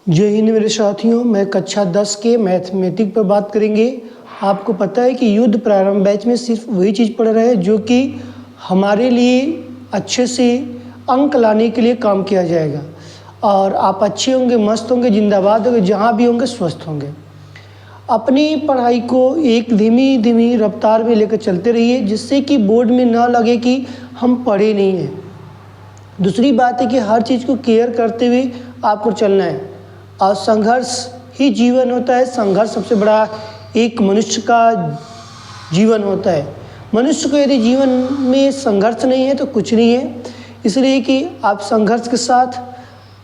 जय हिंद मेरे साथियों, मैं कक्षा 10 के मैथमेटिक्स पर बात करेंगे। आपको पता है कि युद्ध प्रारंभ बैच में सिर्फ वही चीज़ पढ़ रहे हैं जो कि हमारे लिए अच्छे से अंक लाने के लिए काम किया जाएगा। और आप अच्छे होंगे, मस्त होंगे, जिंदाबाद होंगे, जहाँ भी होंगे स्वस्थ होंगे। अपनी पढ़ाई को एक धीमी धीमी रफ्तार में लेकर चलते रहिए, जिससे कि बोर्ड में ना लगे कि हम पढ़े नहीं हैं। दूसरी बात है कि हर चीज़ को केयर करते हुए आपको चलना है और संघर्ष ही जीवन होता है। संघर्ष सबसे बड़ा एक मनुष्य का जीवन होता है। मनुष्य को यदि जीवन में संघर्ष नहीं है तो कुछ नहीं है। इसलिए कि आप संघर्ष के साथ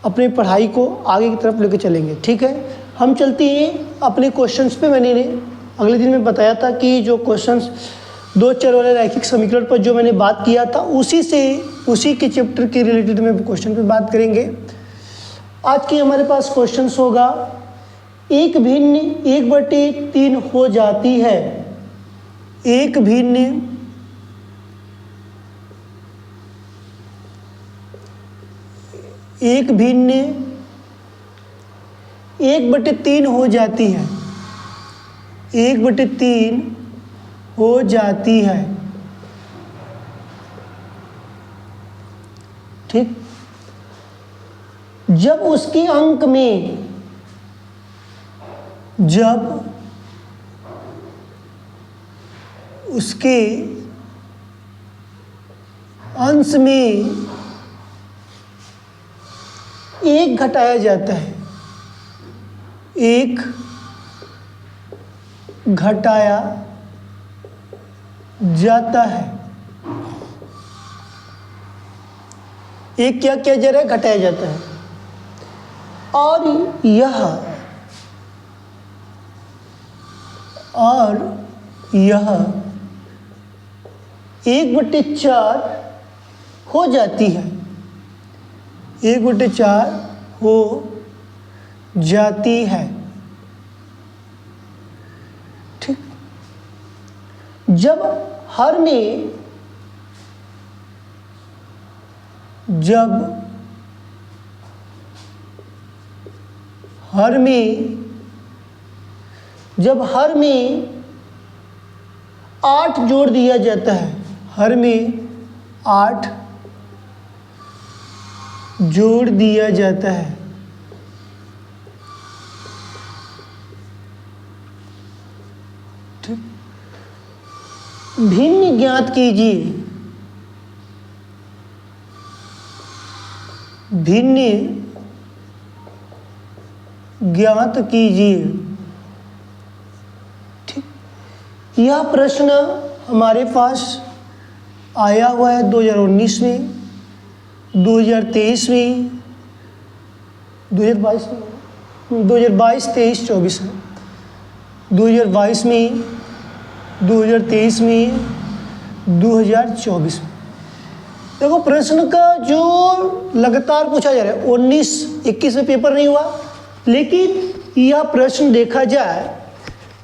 अपनी पढ़ाई को आगे की तरफ लेकर चलेंगे। ठीक है, हम चलते हैं अपने क्वेश्चंस पे। मैंने अगले दिन में बताया था कि जो क्वेश्चंस दो चर वाले रैखिक समीकरण पर जो मैंने बात किया था, उसी के चैप्टर के रिलेटेड में क्वेश्चन पे बात करेंगे। आज की हमारे पास क्वेश्चंस होगा, एक भिन्न 1/3 हो जाती है। एक भिन्न 1/3 हो जाती है। 1/3 हो जाती है। ठीक, जब उसके अंक में उसके अंश में 1 घटाया जाता है। 1 घटाया जाता है। एक क्या किया जा रहा है? घटाया जाता है। और यह 1/4 हो जाती है। 1/4 हो जाती है। ठीक, जब हर में 8 जोड़ दिया जाता है। हर में 8 जोड़ दिया जाता है। ठीक, भिन्न ज्ञात कीजिए। भिन्न ज्ञात कीजिए। ठीक, यह प्रश्न हमारे पास आया हुआ है 2019 में, 2023 में, 2022 में, 2022, 23, 24 में, 2022 में, 2023 में, 2024 में। देखो, प्रश्न का जो लगातार पूछा जा रहा है, 19-21 में पेपर नहीं हुआ, लेकिन यह प्रश्न देखा जाए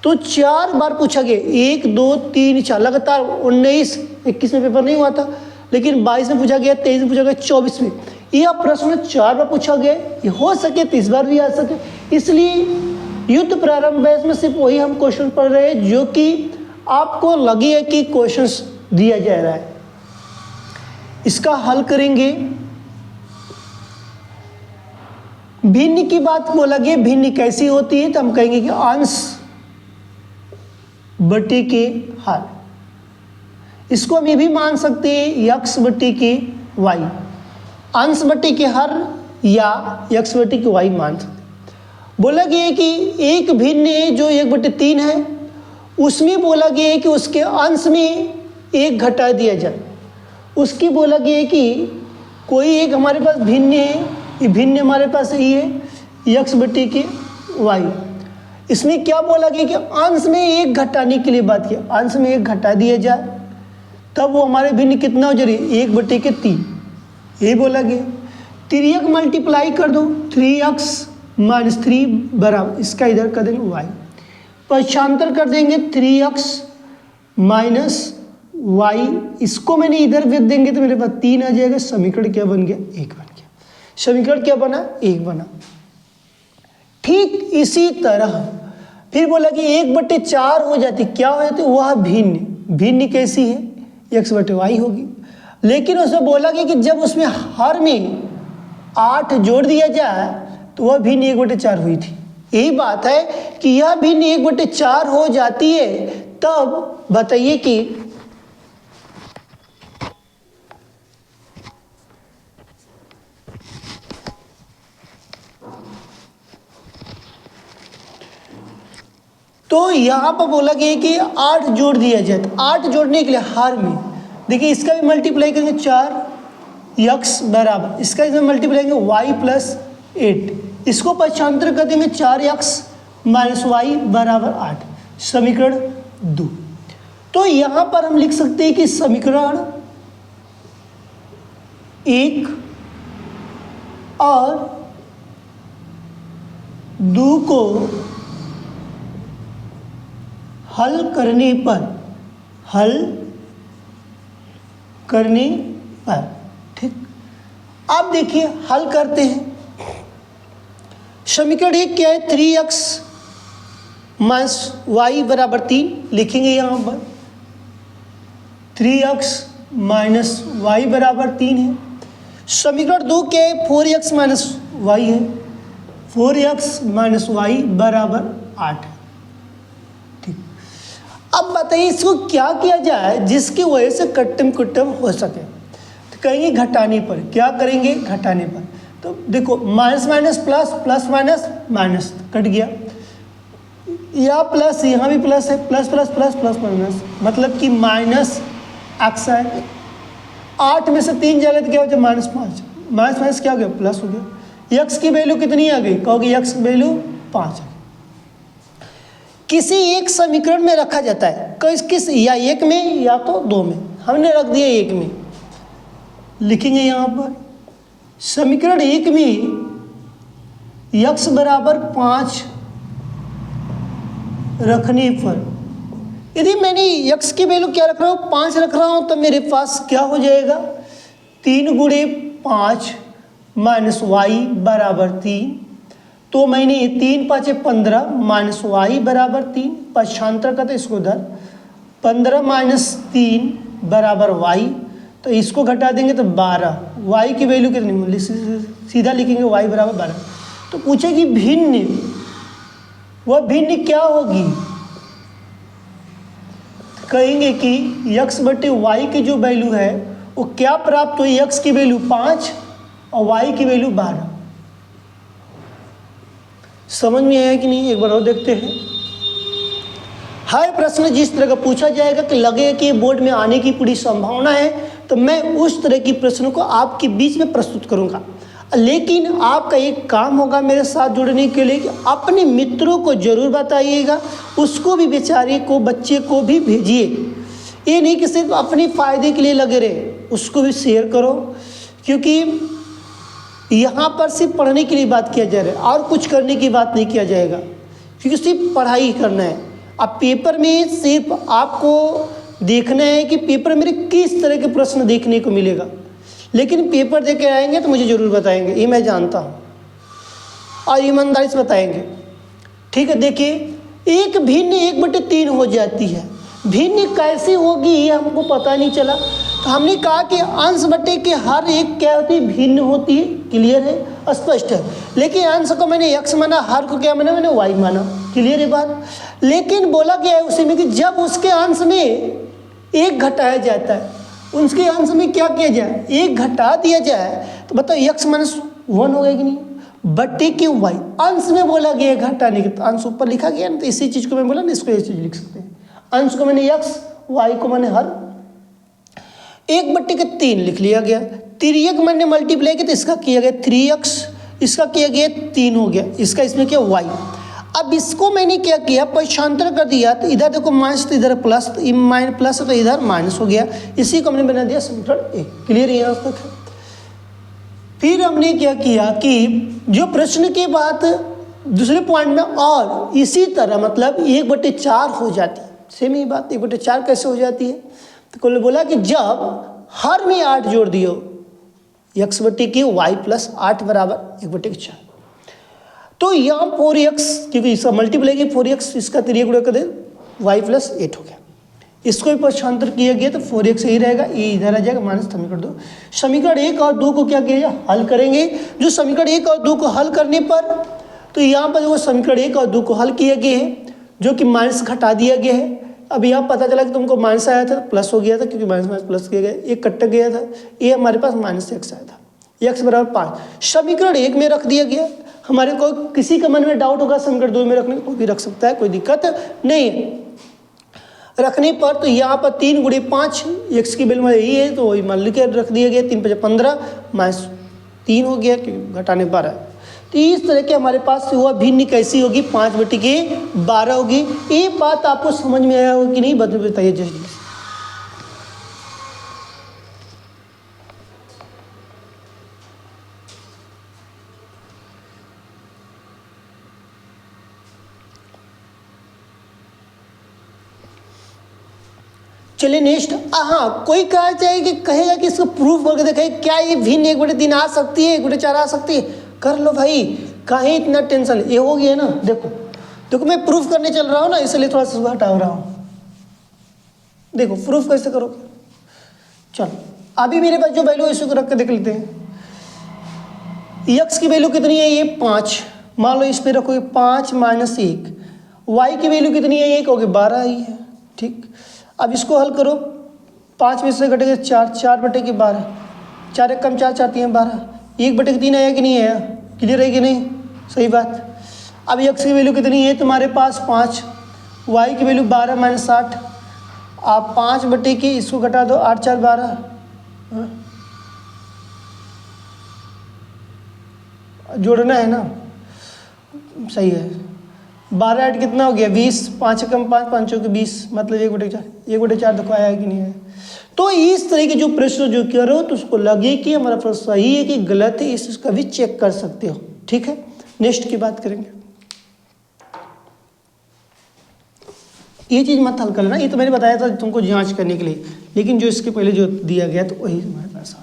तो 4 बार पूछा गया। 1, 2, 3, 4 लगातार। 19-21 में पेपर नहीं हुआ था, लेकिन 22 में पूछा गया, 23 में पूछा गया, 24 में। यह प्रश्न 4 बार पूछा गया। ये हो सके तो इस बार भी आ सके। इसलिए युद्ध प्रारंभ बैच में सिर्फ वही हम क्वेश्चन पढ़ रहे हैं जो कि आपको लगे है कि क्वेश्चंस दिया जा रहा है। इसका हल करेंगे। भिन्न की बात बोला गया, भिन्न कैसी होती है? तो हम कहेंगे कि अंश बटे के हर। इसको हम ये भी मान सकते हैं x बटे के y। अंश बटे के हर या x बटे के y मान सकते हैं। बोला गया है कि एक भिन्न है जो 1/3 है, उसमें बोला गया है कि उसके अंश में 1 घटा दिया जाए। उसकी बोला गया है कि कोई एक हमारे पास भिन्न है, ये भिन्न हमारे पास ये है x बटे के y। इसमें क्या बोला गया कि अंश में 1 घटाने के लिए बात किया। अंश में 1 घटा दिया जाए तब वो हमारे भिन्न कितना हो जाए? 1/3। यही बोला गया। 3x मल्टीप्लाई कर दो, 3x - 3 बराबर, इसका इधर कर देंगे y, पक्षांतर कर देंगे 3x - y। इसको मैंने इधर रख देंगे तो मेरे पास 3 आ जाएगा। समीकरण क्या बन गया? 1 बन गया। समीकरण क्या बना? 1 बना। ठीक इसी तरह फिर बोला कि 1/4 हो जाती, क्या हो जाती, वह भिन्न। भिन्न कैसी है, x/y होगी। लेकिन उसमें बोला गया कि जब उसमें हर में 8 जोड़ दिया जाए तो वह भिन्न 1/4 हुई थी। यही बात है कि यह भिन्न 1/4 हो जाती है, तब बताइए कि तो यहाँ पर बोला गया कि 8 जोड़ दिया जाए, तो 8 जोड़ने के लिए हर में देखिए इसका भी मल्टीप्लाई करेंगे 4x बराबर, इसका इसमें मल्टीप्लाई करेंगे y + 8, इसको पक्षांतर कर देंगे 4x - y बराबर 8, समीकरण 2। तो यहाँ पर हम लिख सकते हैं कि समीकरण 1 और 2 को हल करने पर ठीक। अब देखिए हल करते हैं। समीकरण 1 क्या है, 3x - y बराबर 3 लिखेंगे यहाँ पर, 3x - y बराबर 3 है। समीकरण 2 क्या है, 4x - y है, 4x - y बराबर 8 है। अब बताइए इसको क्या किया जाए जिसकी वजह से कट्टम कुट्टम हो सके, तो कहेंगे घटाने पर। क्या करेंगे, घटाने पर। तो देखो minus minus plus, plus minus minus, cut गया, या प्लस, यहाँ भी प्लस है, plus plus plus plus minus, मतलब कि -x है। 8 में से 3 जाएगा तो क्या हो जाए, -5, माइनस माइनस क्या हो गया, प्लस हो गया। x की वैल्यू कितनी आ गई, कहोगे x की वैल्यू 5 है। किसी एक समीकरण में रखा जाता है, किस या 1 में या तो 2 में, हमने रख दिया 1 में, लिखेंगे यहाँ पर समीकरण 1 में x बराबर 5 रखने पर, यदि मैंने x की वैल्यू क्या रख रहा हूँ, 5 रख रहा हूँ, तो मेरे पास क्या हो जाएगा, 3 × 5 - y बराबर 3। तो मैंने 3 × 5 = 15 - y बराबर 3, पक्षांतर करते इसको उधर, 15 - 3 बराबर y, तो इसको घटा देंगे तो 12, y की वैल्यू कितनी, सीधा लिखेंगे y बराबर 12। तो पूछेगी भिन्न, वह भिन्न क्या होगी, कहेंगे कि x/y की जो वैल्यू है वो क्या प्राप्त हुई, x की वैल्यू 5 और y की वैल्यू 12। समझ में आया कि नहीं, एक बार और देखते हैं। हर प्रश्न जिस तरह का पूछा जाएगा कि लगे कि बोर्ड में आने की पूरी संभावना है, तो मैं उस तरह की प्रश्नों को आपके बीच में प्रस्तुत करूंगा। लेकिन आपका एक काम होगा मेरे साथ जुड़ने के लिए कि अपने मित्रों को जरूर बताइएगा, उसको भी, बेचारे को, बच्चे को भी भेजिए। ये नहीं कि सिर्फ अपने फ़ायदे के लिए लगे रहे, उसको भी शेयर करो, क्योंकि यहाँ पर सिर्फ पढ़ने के लिए बात किया जा रहा है और कुछ करने की बात नहीं किया जाएगा, क्योंकि सिर्फ पढ़ाई करना है। अब पेपर में सिर्फ आपको देखना है कि पेपर में किस तरह के प्रश्न देखने को मिलेगा, लेकिन पेपर दे के आएंगे तो मुझे ज़रूर बताएंगे, ये मैं जानता हूँ, और ईमानदारी से बताएंगे। ठीक है, देखिए एक भिन्न 1/3 हो जाती है, भिन्न कैसे होगी ये हमको पता नहीं चला। तो हमने कहा कि अंश बटे के हर एक क्या होती है, भिन्न होती है, क्लियर है, स्पष्ट है। लेकिन अंश को मैंने x माना, हर को क्या माना, मैंने y माना, क्लियर है बात। लेकिन बोला गया है उसी में कि जब उसके अंश में 1 घटाया जाता है, उसके अंश में क्या किया जाए, 1 घटा दिया जाए, तो बताओ x - 1 होगा कि नहीं, बटे के y। अंश में बोला गया घटाने के, तो अंश ऊपर लिखा गया ना, तो इसी चीज़ को मैं बोला ना, इसको ये चीज़ लिख सकते हैं। अंश को मैंने x, y को मैंने हर, 1/3 लिख लिया गया। 3 मैंने मल्टीप्लाई किया तो इसका किया गया 3x, इसका किया गया 3 हो गया, इसका इसमें क्या y। अब इसको मैंने क्या किया, पक्षांतर कर दिया, तो इधर देखो माइनस, तो इधर प्लस, तो माइनस प्लस है तो इधर माइनस हो गया, इसी को हमने बना दिया समीकरण 1। क्लियर है यहाँ तक। फिर हमने क्या किया कि जो प्रश्न के बाद दूसरे पॉइंट में और इसी तरह मतलब 1/4 हो जाती है, सेम ही बात, 1/4 कैसे हो जाती है, तो कोई बोला कि जब हर में 8 जोड़ दियो, x/y + 8 बराबर 1/4। तो यहाँ 4x, क्योंकि इसका मल्टीपल है 4x, इसका 3 गुणा कर दे y प्लस 8 हो गया। इसको भी पक्षांतर किया गया तो 4x यही रहेगा, ये इधर आ जाएगा माइनस समीकरण 2। समीकरण 1 और 2 को क्या किया हल करेंगे। जो समीकरण 1 और 2 को हल करने पर तो यहाँ पर वो समीकरण 1 और 2 को हल किया गया है, जो कि माइनस घटा दिया गया है। अब यहाँ पता चला कि तुमको माइनस आया था प्लस हो गया था, क्योंकि माइनस माइनस प्लस किया गया, एक कट गया था, ये हमारे पास माइनस x आया था, x बराबर 5 समीकरण 1 में रख दिया गया। हमारे को किसी का मन में डाउट होगा समीकरण 2 में रखने, कोई भी रख सकता है, कोई दिक्कत नहीं है। रखने पर तो यहाँ पर 3 गुणे 5 x की वैल्यू यही है, तो वही मान लिख रख दिया गया। 3 × 15 माइनस 3 हो गया, क्योंकि घटाने 12। तो इस तरह के हमारे पास हुआ भिन्न कैसी होगी, 5/12 होगी। ये बात आपको समझ में आया होगा कि नहीं, बताइए जल्दी। चलिए नेक्स्ट। हाँ, कोई कहा जाए कि कहेगा कि इसको प्रूफ करके देखे, क्या ये भिन्न 1/3 आ सकती है, 1/4 आ सकती है। कर लो भाई, काहे इतना टेंशन, ये हो गया ना। देखो मैं प्रूफ करने चल रहा हूँ ना, इसलिए थोड़ा सा हटा रहा हूँ। देखो प्रूफ कैसे करोगे, चलो अभी मेरे पास जो वैल्यू है इसको रख के देख लेते हैं। x की वैल्यू कितनी है, ये 5, मान लो इस पे रखोगे 5 - 1। y की वैल्यू कितनी है, ये कहोगे 12 ही है, ठीक। अब इसको हल करो, 5 में से घटेगा 4, 4/12, 4 एक कम 4, 4 3 12, 1/3 आया कि नहीं आया, क्लियर है कि नहीं, सही बात। अब x की वैल्यू कितनी है तुम्हारे पास 5, y की वैल्यू 12 - 8, आप 5/, इसको घटा दो, 8 4 12, जोड़ना है ना, सही है। 12 8 कितना हो गया 20, 5 कम 5, 5 के 20, मतलब 1/4, 1/4 देखो आया कि नहीं है। तो इस तरह के जो प्रश्न जो करो तो उसको लगे कि हमारा प्रश्न सही है कि गलत है, इसका भी चेक कर सकते हो, ठीक है। नेक्स्ट की बात करेंगे। ये चीज़ मत हल कर लेना, ये तो मैंने बताया था तुमको जांच करने के लिए, लेकिन जो इसके पहले जो दिया गया तो वही हमारे पास आ।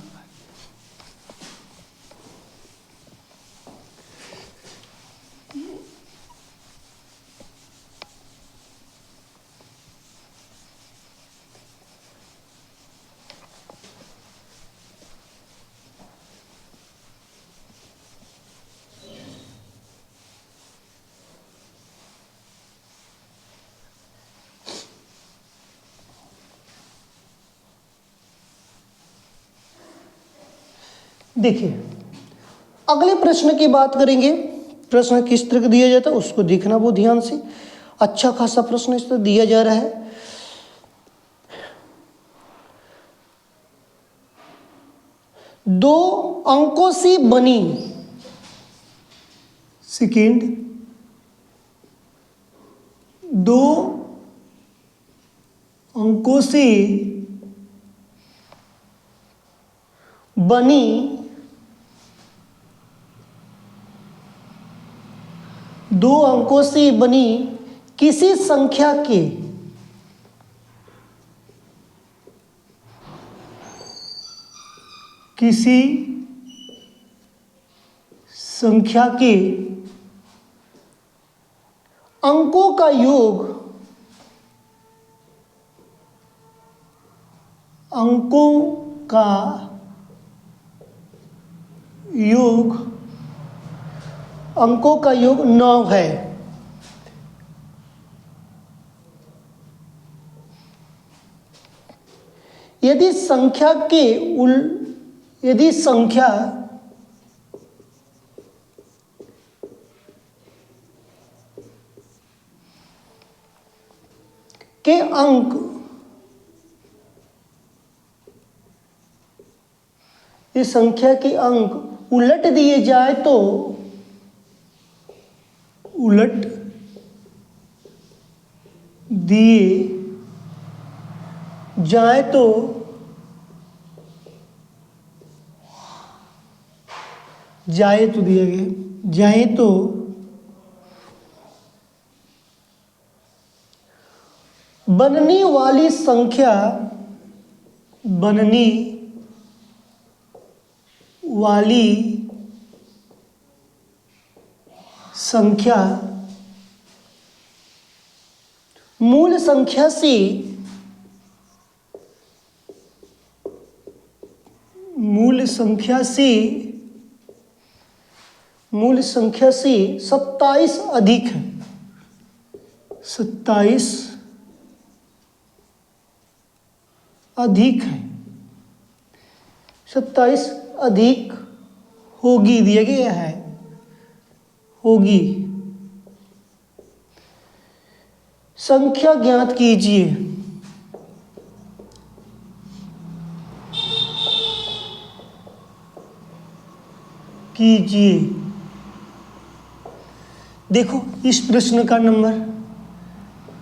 देखिए अगले प्रश्न की बात करेंगे। प्रश्न किस तरह का दिया जाता है उसको देखना बहुत ध्यान से, अच्छा खासा प्रश्न इस तरह दिया जा रहा है। दो अंकों से बनी, सेकेंड, दो अंकों से बनी दो अंकों से बनी किसी संख्या के अंकों का योग, अंकों का योग 9 है। यदि संख्या के अंक इस संख्या के अंक उलट दिए जाए तो जाए तो बनने वाली संख्या मूल संख्या से मूल संख्या से 27 अधिक है, 27 अधिक है, 27 अधिक होगी दिया गया है, होगी। संख्या ज्ञात कीजिए। देखो इस प्रश्न का नंबर,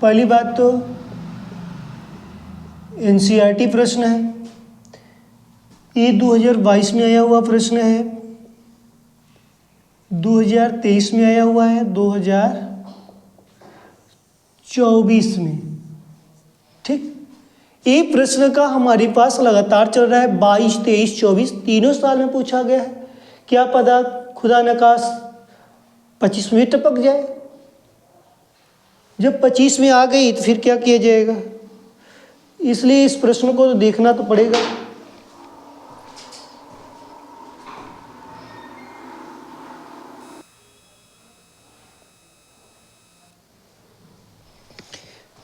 पहली बात तो एनसीईआरटी प्रश्न है, ये 2022 में आया हुआ प्रश्न है, 2023 में आया हुआ है, 2024 में। ठीक, ये प्रश्न का हमारे पास लगातार चल रहा है, 22, 23, 24 तीनों साल में पूछा गया है। क्या पता खुदा न खास्ता 25 में टपक जाए। जब 25 में आ गई तो फिर क्या किया जाएगा, इसलिए इस प्रश्न को तो देखना तो पड़ेगा।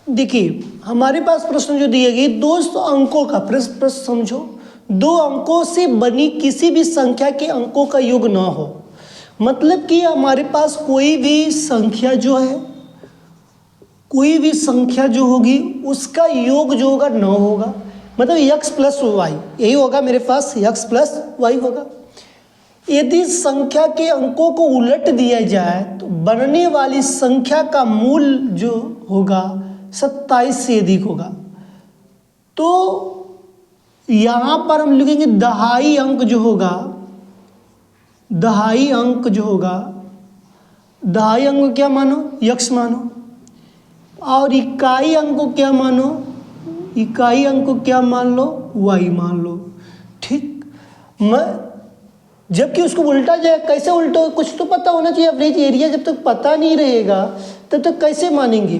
देखिए हमारे पास प्रश्न जो दिए गए 2 अंकों का प्रश्न समझो, 2 अंकों से बनी किसी भी संख्या के अंकों का योग ना हो। मतलब कि हमारे पास कोई भी संख्या जो है, कोई भी संख्या जो होगी उसका योग जो होगा 9 होगा, मतलब x प्लस वाई, यही होगा मेरे पास, x प्लस वाई होगा। यदि संख्या के अंकों को उलट दिया जाए तो बनने वाली संख्या का मूल जो होगा 27 से अधिक होगा। तो यहाँ पर हम लिखेंगे दहाई अंक जो होगा, दहाई अंक जो होगा, दहाई अंक को क्या मानो, x मानो, और इकाई अंक को क्या मानो, इकाई अंक को क्या मान लो, y मान लो। ठीक, जबकि उसको उल्टा जाए, कैसे उल्टो, कुछ तो पता होना चाहिए। एवरेज एरिया जब तक पता नहीं रहेगा तब तक कैसे मानेंगे।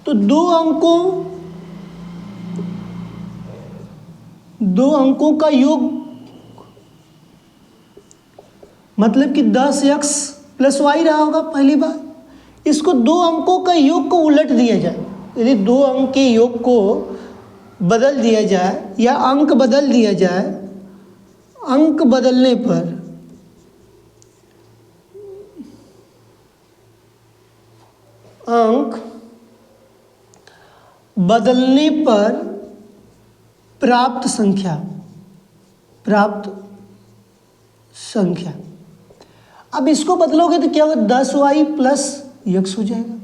तो 2 अंकों का योग मतलब कि 10x प्लस वाई रहा होगा। पहली बात, इसको 2 अंकों का योग को उलट दिया जाए, यदि 2 अंक के योग को बदल दिया जाए या अंक बदल दिया जाए, अंक बदलने पर प्राप्त संख्या, अब इसको बदलोगे तो क्या होगा, 10y प्लस x हो जाएगा,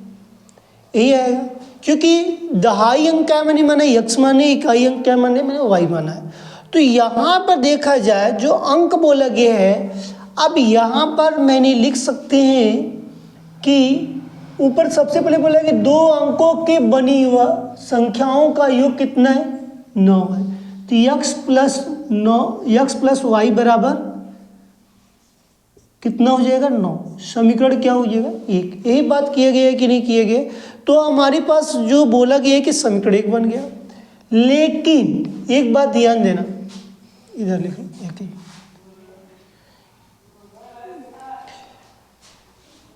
यही आएगा। क्योंकि दहाई अंक क्या मैंने माना, x माने, इकाई अंक क्या माने, मैंने y माना है। तो यहाँ पर देखा जाए जो अंक बोला गया है, अब यहाँ पर मैंने लिख सकते हैं कि ऊपर सबसे पहले बोला कि 2 अंकों के बनी हुआ संख्याओं का योग कितना है, 9 है। तो x प्लस वाई बराबर कितना हो जाएगा, 9। समीकरण क्या हो जाएगा, 1। यही बात किया गया है कि नहीं किया गया। तो हमारे पास जो बोला गया है कि समीकरण 1 बन गया। लेकिन एक बात ध्यान देना, इधर लिखो,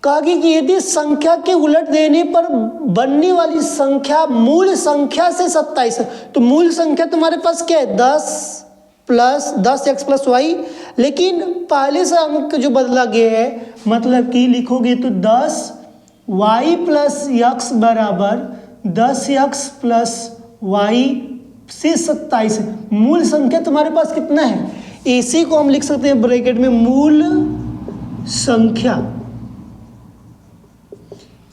कहा कि यदि संख्या के उलट देने पर बनने वाली संख्या मूल संख्या से 27 है, तो मूल संख्या तुम्हारे पास क्या है, 10x प्लस वाई। लेकिन पहले से अंक जो बदला गया है, मतलब कि लिखोगे तो 10y प्लस x बराबर 10x प्लस वाई से 27 है। मूल संख्या तुम्हारे पास कितना है, इसी को हम लिख सकते हैं ब्रैकेट में मूल संख्या।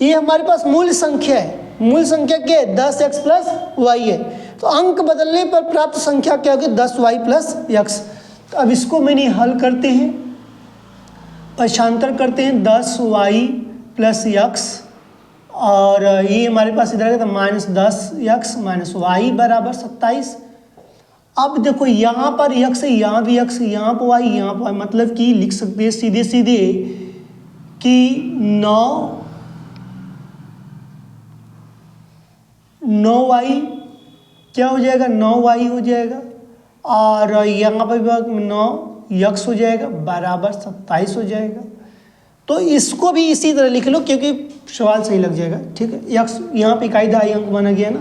ये हमारे पास मूल संख्या है। मूल संख्या क्या है, 10x प्लस वाई है। तो अंक बदलने पर प्राप्त संख्या क्या होगी, 10y प्लस x। तो अब इसको मैंने हल करते हैं, पक्षांतर करते हैं, 10y प्लस x, और ये हमारे पास इधर आएगा तो -10x माइनस वाई बराबर 27। अब देखो यहाँ पर x है, यहाँ भी x, यहाँ पर y, यहाँ पर y, मतलब कि लिख सकते हैं सीधे सीधे कि 9y क्या हो जाएगा, 9y हो जाएगा, और यहाँ पर 9x हो जाएगा बराबर 27 हो जाएगा। तो इसको भी इसी तरह लिख लो क्योंकि सवाल सही लग जाएगा, ठीक है। x यहाँ पे इकाई दहाई अंक बना गया ना,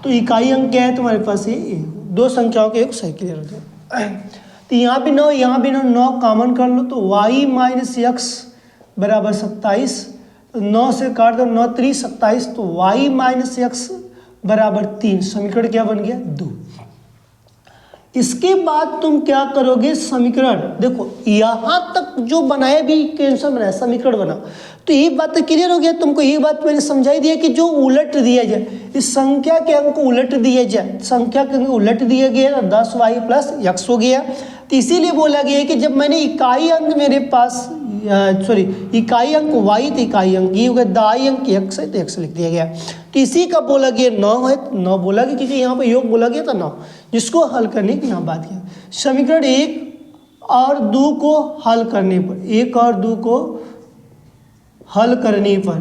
तो इकाई अंक क्या है तुम्हारे पास, ये दो संख्याओं के योग सही क्लियर हो जाएगा। तो यहाँ भी 9 यहाँ भी 9 कॉमन कर लो, तो y माइनस x बराबर 27, तो 9 से काट दो, 9 3 27, तो y माइनस एक्स बराबर 3। समीकरण क्या बन गया, 2। इसके बाद तुम क्या करोगे, समीकरण देखो यहाँ तक जो बनाया भी कैंसर बनाया, समीकरण बना, तो ये बात तो क्लियर हो गया तुमको। ये बात मैंने समझाई दिया कि जो उलट दिया जाए, इस संख्या के अंक को उलट दिया जाए, संख्या के अंक उलट दिया गया 10y प्लस x हो गया। तो इसीलिए बोला गया कि जब मैंने इकाई अंक मेरे पास इकाई अंक y तो इकाई अंक ये हो गया, दाई अंक x है तो x लिख दिया गया। तो इसी का बोला गया 9 है, 9 बोला गया क्योंकि यहाँ पे योग बोला गया था 9, जिसको हल करने की यहाँ बात किया। समीकरण 1 और 2 को हल करने पर, 1 और 2 को हल करने पर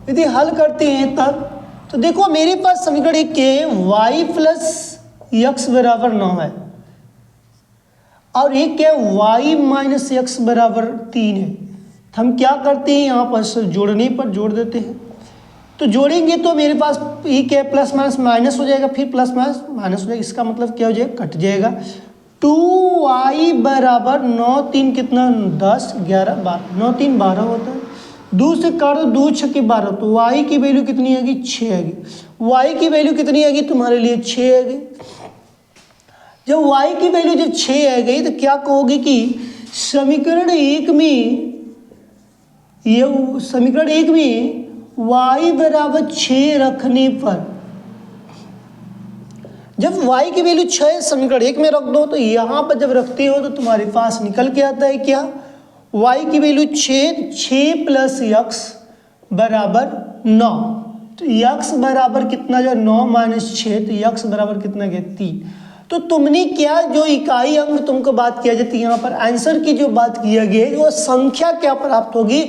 यदि हल करते हैं तब, तो देखो मेरे पास समीकरण 1 के y प्लस एक्स बराबर 9 है, और एक क्या y माइनस एक्स बराबर 3 है। हम क्या करते हैं यहाँ पर जोड़ने पर जोड़ देते हैं, तो जोड़ेंगे तो मेरे पास ये क्या प्लस माइनस माइनस हो जाएगा, फिर प्लस माइनस माइनस हो जाएगा, इसका मतलब क्या हो जाएगा, कट जाएगा। 2y बराबर 9 3 कितना 10 11 12, 9 3 12 होता है, 2 से काट दो 2 6 12, तो y की वैल्यू कितनी आएगी, 6 आएगी। y की वैल्यू कितनी आएगी तुम्हारे लिए, 6 आएगी। जब y की वैल्यू जब 6 आ गई तो क्या कहोगे कि समीकरण 1 में, ये समीकरण 1 में y बराबर 6 रखने पर, जब y की वैल्यू 6 समीकरण 1 में रख दो, तो यहाँ पर जब रखते हो तो तुम्हारे पास निकल के आता है क्या, y की वैल्यू 6 प्लस x बराबर 9, तो x बराबर कितना जो 9 माइनस 6, तो x बराबर कितना गया 3। तो तुमने क्या जो इकाई अंक तुमको बात किया जाती है, यहाँ पर आंसर की जो बात किया गया है वो संख्या क्या प्राप्त होगी,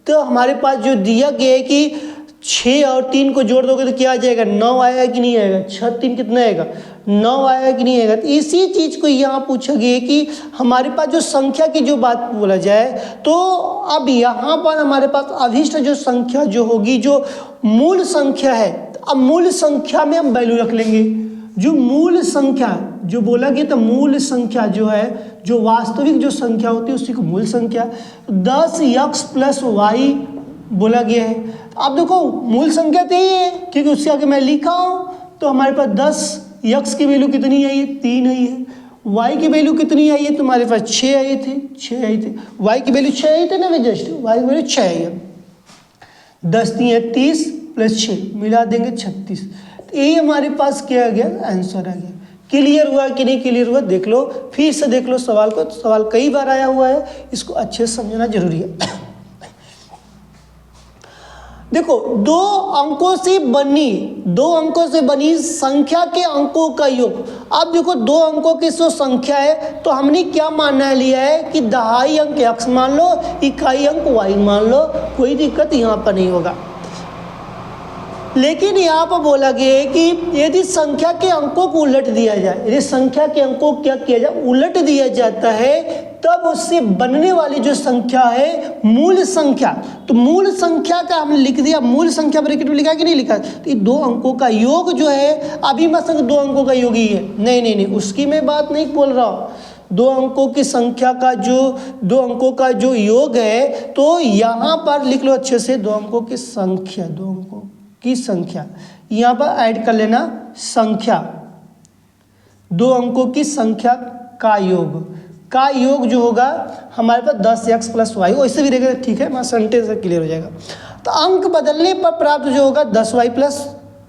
तो हमारे पास जो दिया गया है कि 6 और 3 को जोड़ दोगे तो क्या आ जाएगा, 9 आएगा कि नहीं आएगा, 6 3 कितना आएगा, 9 आएगा कि नहीं आएगा। तो इसी चीज़ को यहाँ पूछा गया है कि हमारे पास जो संख्या की जो बात बोला जाए, तो अब यहाँ पर हमारे पास अभिष्ट जो संख्या जो होगी, जो मूल संख्या है, अब मूल संख्या में हम वैल्यू रख लेंगे। जो मूल संख्या जो बोला गया था, मूल संख्या जो है, जो वास्तविक जो संख्या होती है उसी को मूल संख्या, 10x प्लस वाई बोला गया है। अब देखो मूल संख्या तो ये है क्योंकि उससे आगे मैं लिखा हूँ, तो हमारे पास 10x की वैल्यू कितनी आई है, 3 आई है। y की वैल्यू कितनी आई है, तुम्हारे पास 6 आए थे, 6 आई थे, y की वैल्यू 6 आई थे ना, वे जस्ट y की वैल्यू 6 आई है। 10 3 30 प्लस 6 मिला देंगे 36। तो यही हमारे पास क्या आ गया, आंसर आ गया। क्लियर हुआ कि नहीं क्लियर हुआ, देख लो फिर से देख लो सवाल को, सवाल कई बार आया हुआ है, इसको अच्छे से समझना जरूरी है। देखो दो अंकों से बनी संख्या के अंकों का योग। अब देखो 2 अंकों की जो संख्या है, तो हमने क्या मानना लिया है कि दहाई अंक x मान लो, इकाई अंक y मान लो, कोई दिक्कत यहाँ पर नहीं होगा। लेकिन यहाँ पर बोला गया है कि यदि संख्या के अंकों को उलट दिया जाए, यदि संख्या के अंकों को क्या किया जाए, उलट दिया जाता है, तब उससे बनने वाली जो संख्या है मूल संख्या, तो मूल संख्या का हमने लिख दिया, मूल संख्या ब्रैकेट में लिखा कि नहीं लिखा, तो ये 2 अंकों का योग जो है, अभी मैं संख्या 2 अंकों का योग ही है, नहीं उसकी मैं बात नहीं बोल रहा हूँ। 2 अंकों की संख्या का जो 2 अंकों का जो योग है, तो यहाँ पर लिख लो अच्छे से, 2 अंकों की संख्या, 2 अंकों की संख्या यहाँ पर ऐड कर लेना, संख्या 2 अंकों की संख्या का योग जो होगा हमारे पास 10x प्लस वाई, वैसे भी रहेगा, ठीक है, मैं सेंटेंस से क्लियर हो जाएगा। तो अंक बदलने पर प्राप्त जो होगा 10y प्लस,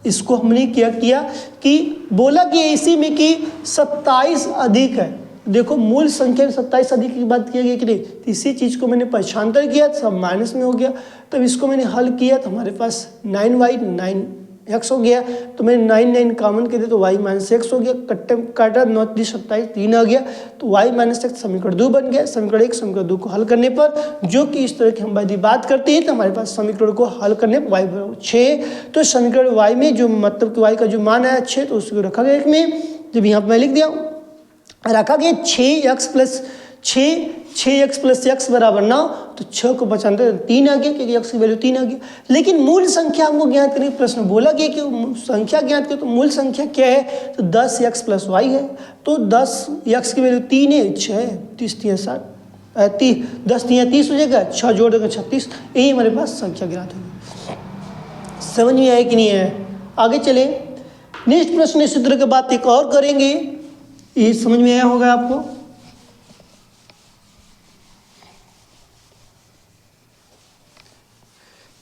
इसको हमने क्या किया कि बोला कि इसी में कि 27 अधिक है। देखो मूल संख्या में 27 अधिक की बात किया गया कि नहीं, तो इसी चीज़ को मैंने पक्षांतर किया, सब माइनस में हो गया, तब इसको मैंने हल किया तो हमारे पास 9y 9 x हो गया, तो मैंने 9 कॉमन कर दिया तो y माइनस एक्स हो गया, कट्टे काटा 9 3 27 3 आ गया, तो y माइनस एक्स समीकरण 2 बन गया। समीकरण 1 समीकरण 2 को हल करने पर, जो कि इस तरह की हम यदि बात करते हैं तो हमारे पास समीकरण को हल करने पर y बराबर 6, तो समीकरण y में जो मतलब कि y का जो मान है 6, तो उसको रखा गया एक में, जब यहाँ पर मैं लिख दिया रखा गया 6x प्लस x बराबर 9, तो 6 को बचाते 3 आ गया क्योंकि x की वैल्यू 3 आ गया। लेकिन मूल संख्या हमको ज्ञात करने प्रश्न बोला गया कि संख्या ज्ञात करो, तो मूल संख्या क्या है, तो 10x प्लस y है, तो 10x की वैल्यू 3 है, 6 है, 30 3 60 10 3 30 हो जाएगा, 6 जोड़ देगा 36, यही हमारे पास संख्या ज्ञात होगी। समझ में आया कि नहीं है? आगे चले, नेक्स्ट प्रश्न इसी तरह की बात एक और करेंगे, ये समझ में आया होगा आपको।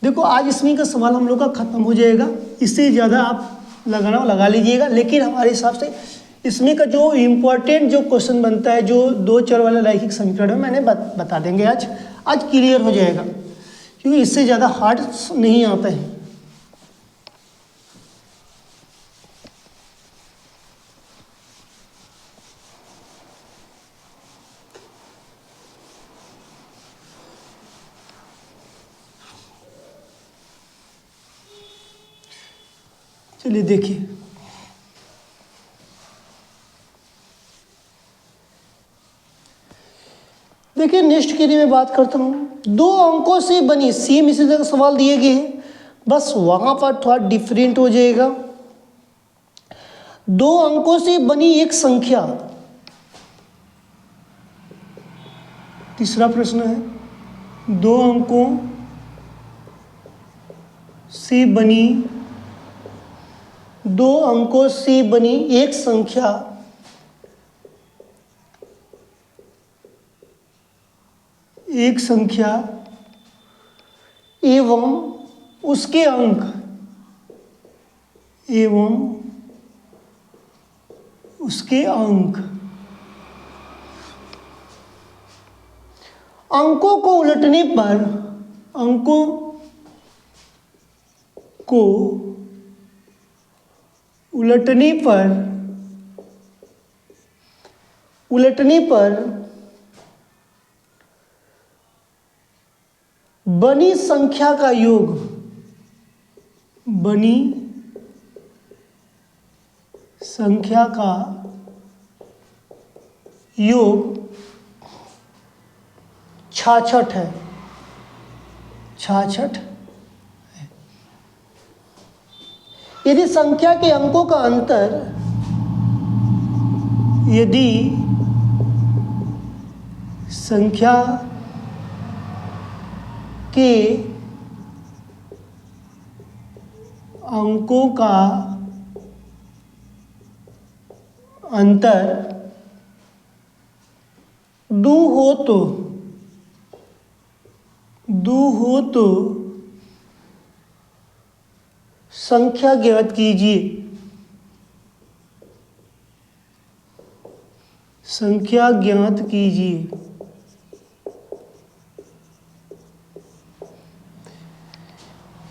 देखो आज इसमें का सवाल हम लोग का खत्म हो जाएगा, इससे ज़्यादा आप लगाना लगा लीजिएगा, लेकिन हमारे हिसाब से इसमें का जो इम्पोर्टेंट जो क्वेश्चन बनता है, जो 2 चर वाला रैखिक समीकरण है, मैंने बता देंगे आज क्लियर हो जाएगा, क्योंकि इससे ज़्यादा हार्ड नहीं आता है। चलिए देखिए, नेक्स्ट के लिए मैं बात करता हूँ। 2 अंकों से बनी सेम इसी तरह सवाल दिए गए हैं, बस वहां पर थोड़ा डिफरेंट हो जाएगा। 2 अंकों से बनी एक संख्या, तीसरा प्रश्न है 2 अंकों से बनी 2 अंकों से बनी एक संख्या एवं उसके अंक अंकों को उलटने पर बनी संख्या का योग 66 है। यदि संख्या के अंकों का अंतर दो हो तो संख्या ज्ञात कीजिए।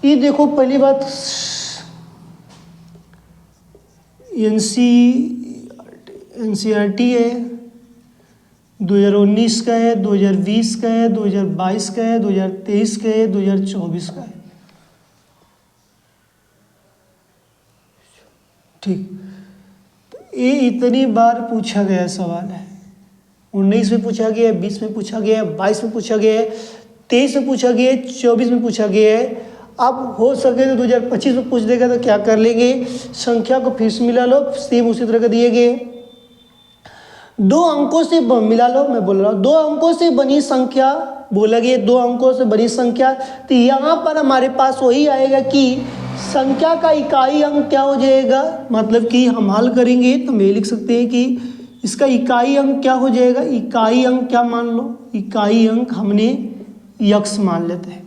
ये देखो, पहली बात एनसीईआरटी है, 2019 का है, 2020 का है, 2022 का है, 2023 का है, 2024 का है। ठीक, ये इतनी बार पूछा गया सवाल है। 19 में पूछा गया है, 20 में पूछा गया है, 22 में पूछा गया है, 23 में पूछा गया है, 24 में पूछा गया है। अब हो सके तो 2025 में पूछ देगा तो क्या कर लेंगे, संख्या को फिर से मिला लो, सेम उसी तरह का दिए गए। 2 अंकों से मिला लो, मैं बोल रहा हूँ 2 अंकों से बनी संख्या बोला गया, 2 अंकों से बनी संख्या, तो यहाँ पर हमारे पास वही आएगा कि संख्या का इकाई अंक क्या हो जाएगा। मतलब कि हम हल करेंगे तो मैं लिख सकते हैं कि इसका इकाई अंक क्या हो जाएगा। इकाई अंक क्या मान लो, इकाई अंक हमने x मान लेते हैं,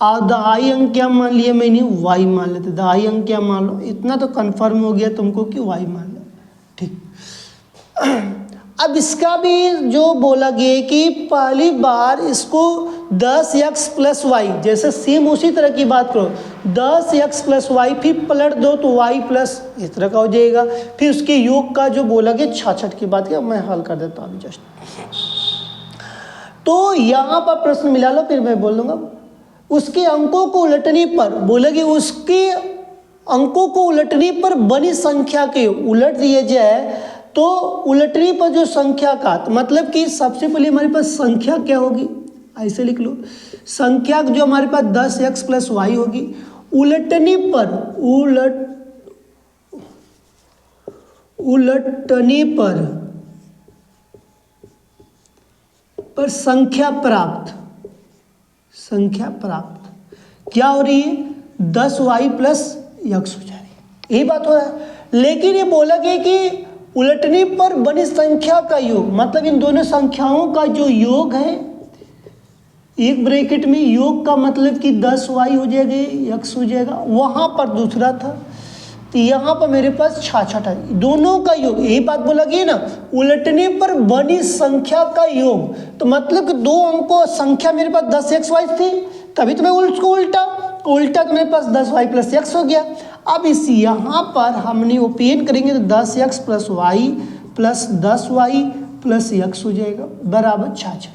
और दहाई अंक क्या मान लिया मैंने, y मान लेते। दहाई अंक क्या मान लो, इतना तो कंफर्म हो गया तुमको कि y मान लो। ठीक, अब इसका भी जो बोला गया कि पहली बार इसको 10x प्लस वाई, जैसे सेम उसी तरह की बात करो, 10x प्लस वाई, फिर पलट दो तो y प्लस इस तरह का हो जाएगा। फिर उसके योग का जो बोला गया 66 की बात किया, मैं हल कर देता हूँ अभी जस्ट। तो यहाँ पर प्रश्न मिला लो, फिर मैं बोल दूंगा। उसके अंकों को उलटने पर बोलेगी, उसके अंकों को उलटने पर बनी संख्या के उलट दिए जाए तो उलटने पर जो संख्या का, तो मतलब कि सबसे पहले हमारे पास संख्या क्या होगी, ऐसे लिख लो, संख्या जो हमारे पास 10x प्लस वाई होगी, उलटने पर संख्या प्राप्त क्या हो रही है, 10y प्लस x हो जा रही है, यही बात हो रहा है। लेकिन ये बोला गया कि उलटने पर बनी संख्या का योग, मतलब इन दोनों संख्याओं का जो योग है, एक ब्रैकेट में योग का मतलब कि 10y हो जाएगा, x हो जाएगा, वहां पर दूसरा था, तो यहाँ पर मेरे पास 66 है, दोनों का योग, यही बात बोला गया ना, उलटने पर बनी संख्या का योग, तो मतलब कि दो अंकों संख्या मेरे पास 10xy थी, तभी तो मैं उसको उल्टा तो मेरे पास 10y प्लस x हो गया। अब इस यहाँ पर हमने ओपन करेंगे तो 10x plus Y plus 10y plus x हो जाएगा बराबर 66।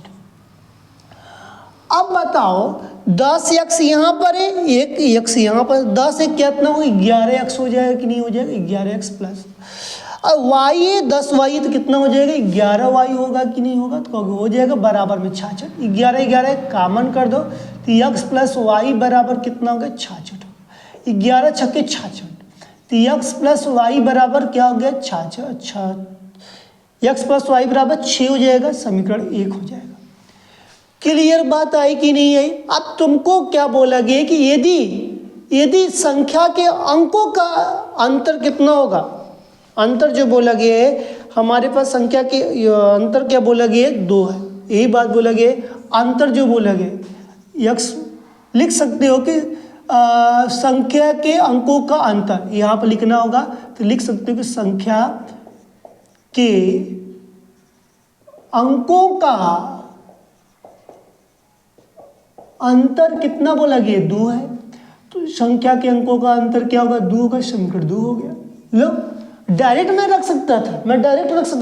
अब बताओ 10x यहाँ पर है, एक x यहाँ पर, 10 एक कितना हो, 11x हो जाएगा कि नहीं हो जाएगा, 11x प्लस, और y है 10y तो कितना हो जाएगा, 11y होगा कि नहीं होगा, तो हो जाएगा बराबर में 66। 11 कॉमन कर दो तो x प्लस वाई बराबर कितना होगा, 66, 11 छक्के 66, तो x प्लस वाई बराबर क्या हो गया, 66, x प्लस वाई बराबर 6 हो जाएगा, समीकरण 1 हो जाएगा। क्लियर बात आई कि नहीं आई। अब तुमको क्या बोला गया कि यदि संख्या के अंकों का अंतर कितना होगा, अंतर जो बोला गया है हमारे पास संख्या के अंतर क्या बोला गया है, 2 है, यही बात बोला गया है। अंतर जो बोला गया x लिख सकते हो कि संख्या के अंकों का अंतर, यहाँ पर लिखना होगा तो लिख सकते हो कि संख्या के अंकों का अंतर कितना बोला गया, 2 है, तो संख्या के अंकों का अंतर क्या होगा, 2 होगा, समीकरण 2 हो गया। लो डायरेक्ट मैं रख सकता था,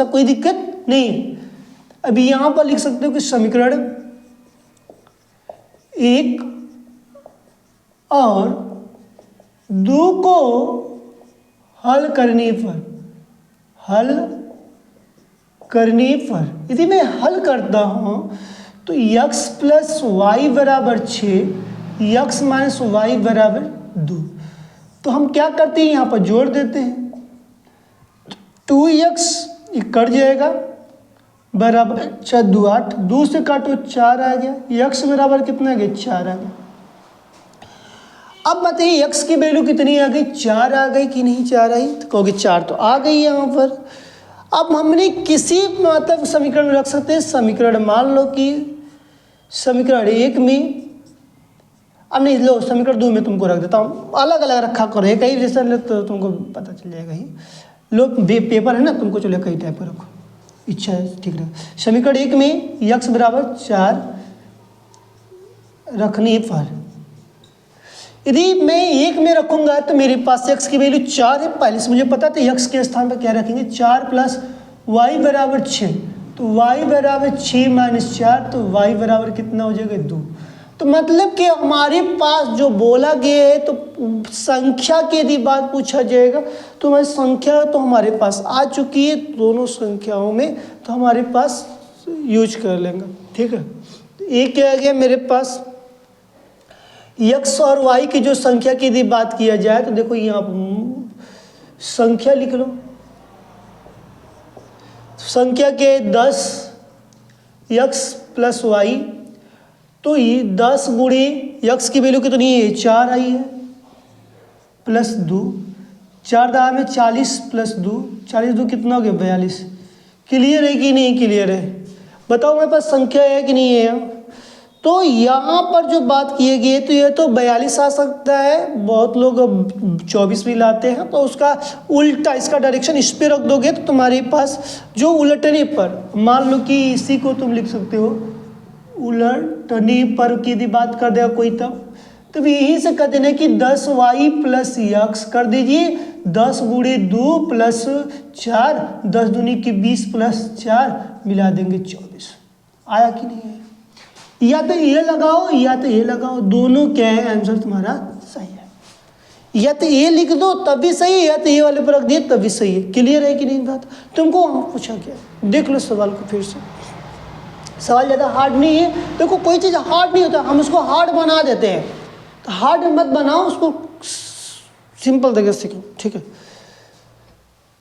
कोई दिक्कत नहीं है। अभी यहां पर लिख सकते हो कि समीकरण 1 और 2 को हल करने पर यदि मैं हल करता हूं तो x प्लस वाई बराबर 6, x माइनस वाई बराबर 2, तो हम क्या करते हैं, यहाँ पर जोड़ देते हैं, 2x कट जाएगा बराबर 4 2 8, 2 से काटो 4 आ गया, x बराबर कितना आ गया, 4 आ गया। अब बताइए x की वैल्यू कितनी आ गई, 4 आ गई कि नहीं 4 आई, तो कहोगे 4 तो आ गई यहाँ पर। अब हमने किसी मतलब समीकरण में रख सकते हैं, समीकरण मान लो कि समीकरण 1 में, अब नहीं लो समीकरण 2 में तुमको रख देता हूँ, अलग अलग रखा करो, कहीं जैसा तो तुमको पता चल जाएगा ही। लो पेपर है ना, तुमको चलो कई टाइप पर रखो, इच्छा है ठीक रहे। समीकरण 1 में x बराबर 4 रखने पर यदि मैं 1 में रखूंगा तो मेरे पास x की वैल्यू 4 है, पहले से मुझे पता था x के स्थान पर क्या रखेंगे, 4 प्लस y बराबर 6, तो y बराबर 6 माइनस 4, तो y बराबर कितना हो जाएगा, 2। तो मतलब कि हमारे पास जो बोला गया है, तो संख्या की यदि बात पूछा जाएगा तो हमारी संख्या तो हमारे पास आ चुकी है दोनों संख्याओं में, तो हमारे पास यूज कर लेंगे, ठीक है। तो एक क्या आ गया मेरे पास, x और y की जो संख्या की यदि बात किया जाए तो देखो यहाँ संख्या लिख लो, संख्या के 10 x प्लस वाई, तो ये 10 गुणे x की वैल्यू कितनी है, 4 आई है, प्लस 2, 4 दाम में 40 प्लस 2, 40 2 कितना हो गया, 42। क्लियर है कि नहीं क्लियर है, बताओ मेरे पास संख्या है कि नहीं है। तो यहाँ पर जो बात किए गए तो ये तो 42 आ सकता है, बहुत लोग 24 भी लाते हैं, तो उसका उल्टा इसका डायरेक्शन इस पे रख दोगे तो तुम्हारे पास जो उलटने पर, मान लो कि इसी को तुम लिख सकते हो उलटने पर की यदि बात कर देगा कोई तब यहीं से कर देना कि 10y प्लस यक्स कर दीजिए, 10 गुणे 2 प्लस 4, 10 दूनी की 20 प्लस 4 मिला देंगे 24। आया कि नहीं है? या तो ये लगाओ या तो ये लगाओ, दोनों क्या है, आंसर तुम्हारा सही है। या तो ये लिख दो तब भी सही है, या तो ये वाले पर रख दिए तब भी सही है। क्लियर है कि नहीं बात? तुमको वहाँ पूछा क्या, देख लो सवाल को फिर से। सवाल ज़्यादा हार्ड नहीं है। देखो कोई चीज़ हार्ड नहीं होता, हम उसको हार्ड बना देते हैं। तो हार्ड मत बनाओ, उसको सिंपल तरीके से सीखो, ठीक है।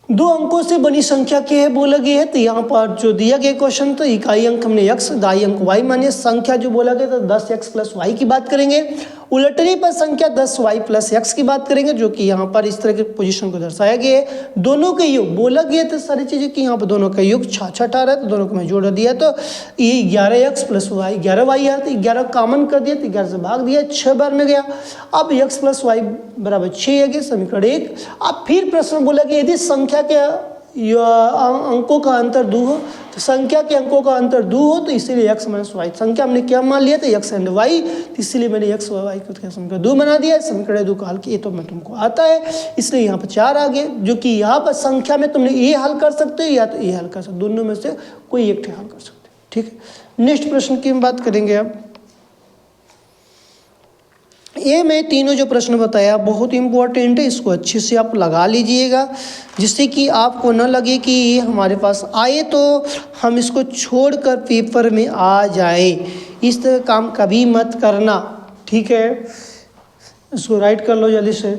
2 अंकों से बनी संख्या क्या है बोला गया है, तो यहाँ पर जो दिया गया क्वेश्चन, तो इकाई अंक हमने x, दाई अंक y मानिए। संख्या जो बोला गया तो 10x प्लस y की बात करेंगे। उलटने पर संख्या 10y प्लस x की बात करेंगे, जो कि यहाँ पर इस तरह के पोजीशन को दर्शाया गया है। दोनों के योग बोला गया तो सारी चीज़ें कि यहाँ पर दोनों का योग 6 आ रहा है, तो दोनों को मैं जोड़ दिया, तो ये 11x प्लस y 11y है, तो 11 कॉमन कर दिया, तो 11 से भाग दिया, 6 बार में गया। अब x प्लस वाई बराबर 6 है, समीकरण 1। अब फिर प्रश्न बोला कि यदि संख्या के अंकों का अंतर 2 हो, तो संख्या के अंकों का अंतर 2 हो, तो इसीलिए x माइनस वाई, संख्या हमने क्या मान लिया था, x एंड y, तो इसलिए मैंने x व y को समीकरण 2 बना दिया। समीकरण 2 का हल किए तो मैं तुमको आता है, इसलिए यहाँ पर 4 आ गए, जो कि यहाँ पर संख्या में तुमने ये हल कर सकते हो या तो ये हल कर सकते हो, दोनों में से कोई एक हल कर सकते हो, ठीक है। नेक्स्ट प्रश्न की हम बात करेंगे। अब ये मैं तीनों जो प्रश्न बताया बहुत इंपॉर्टेंट है, इसको अच्छे से आप लगा लीजिएगा, जिससे कि आपको न लगे कि ये हमारे पास आए तो हम इसको छोड़कर पेपर में आ जाए। इस तरह काम कभी मत करना, ठीक है। इसको राइट कर लो जल्दी से।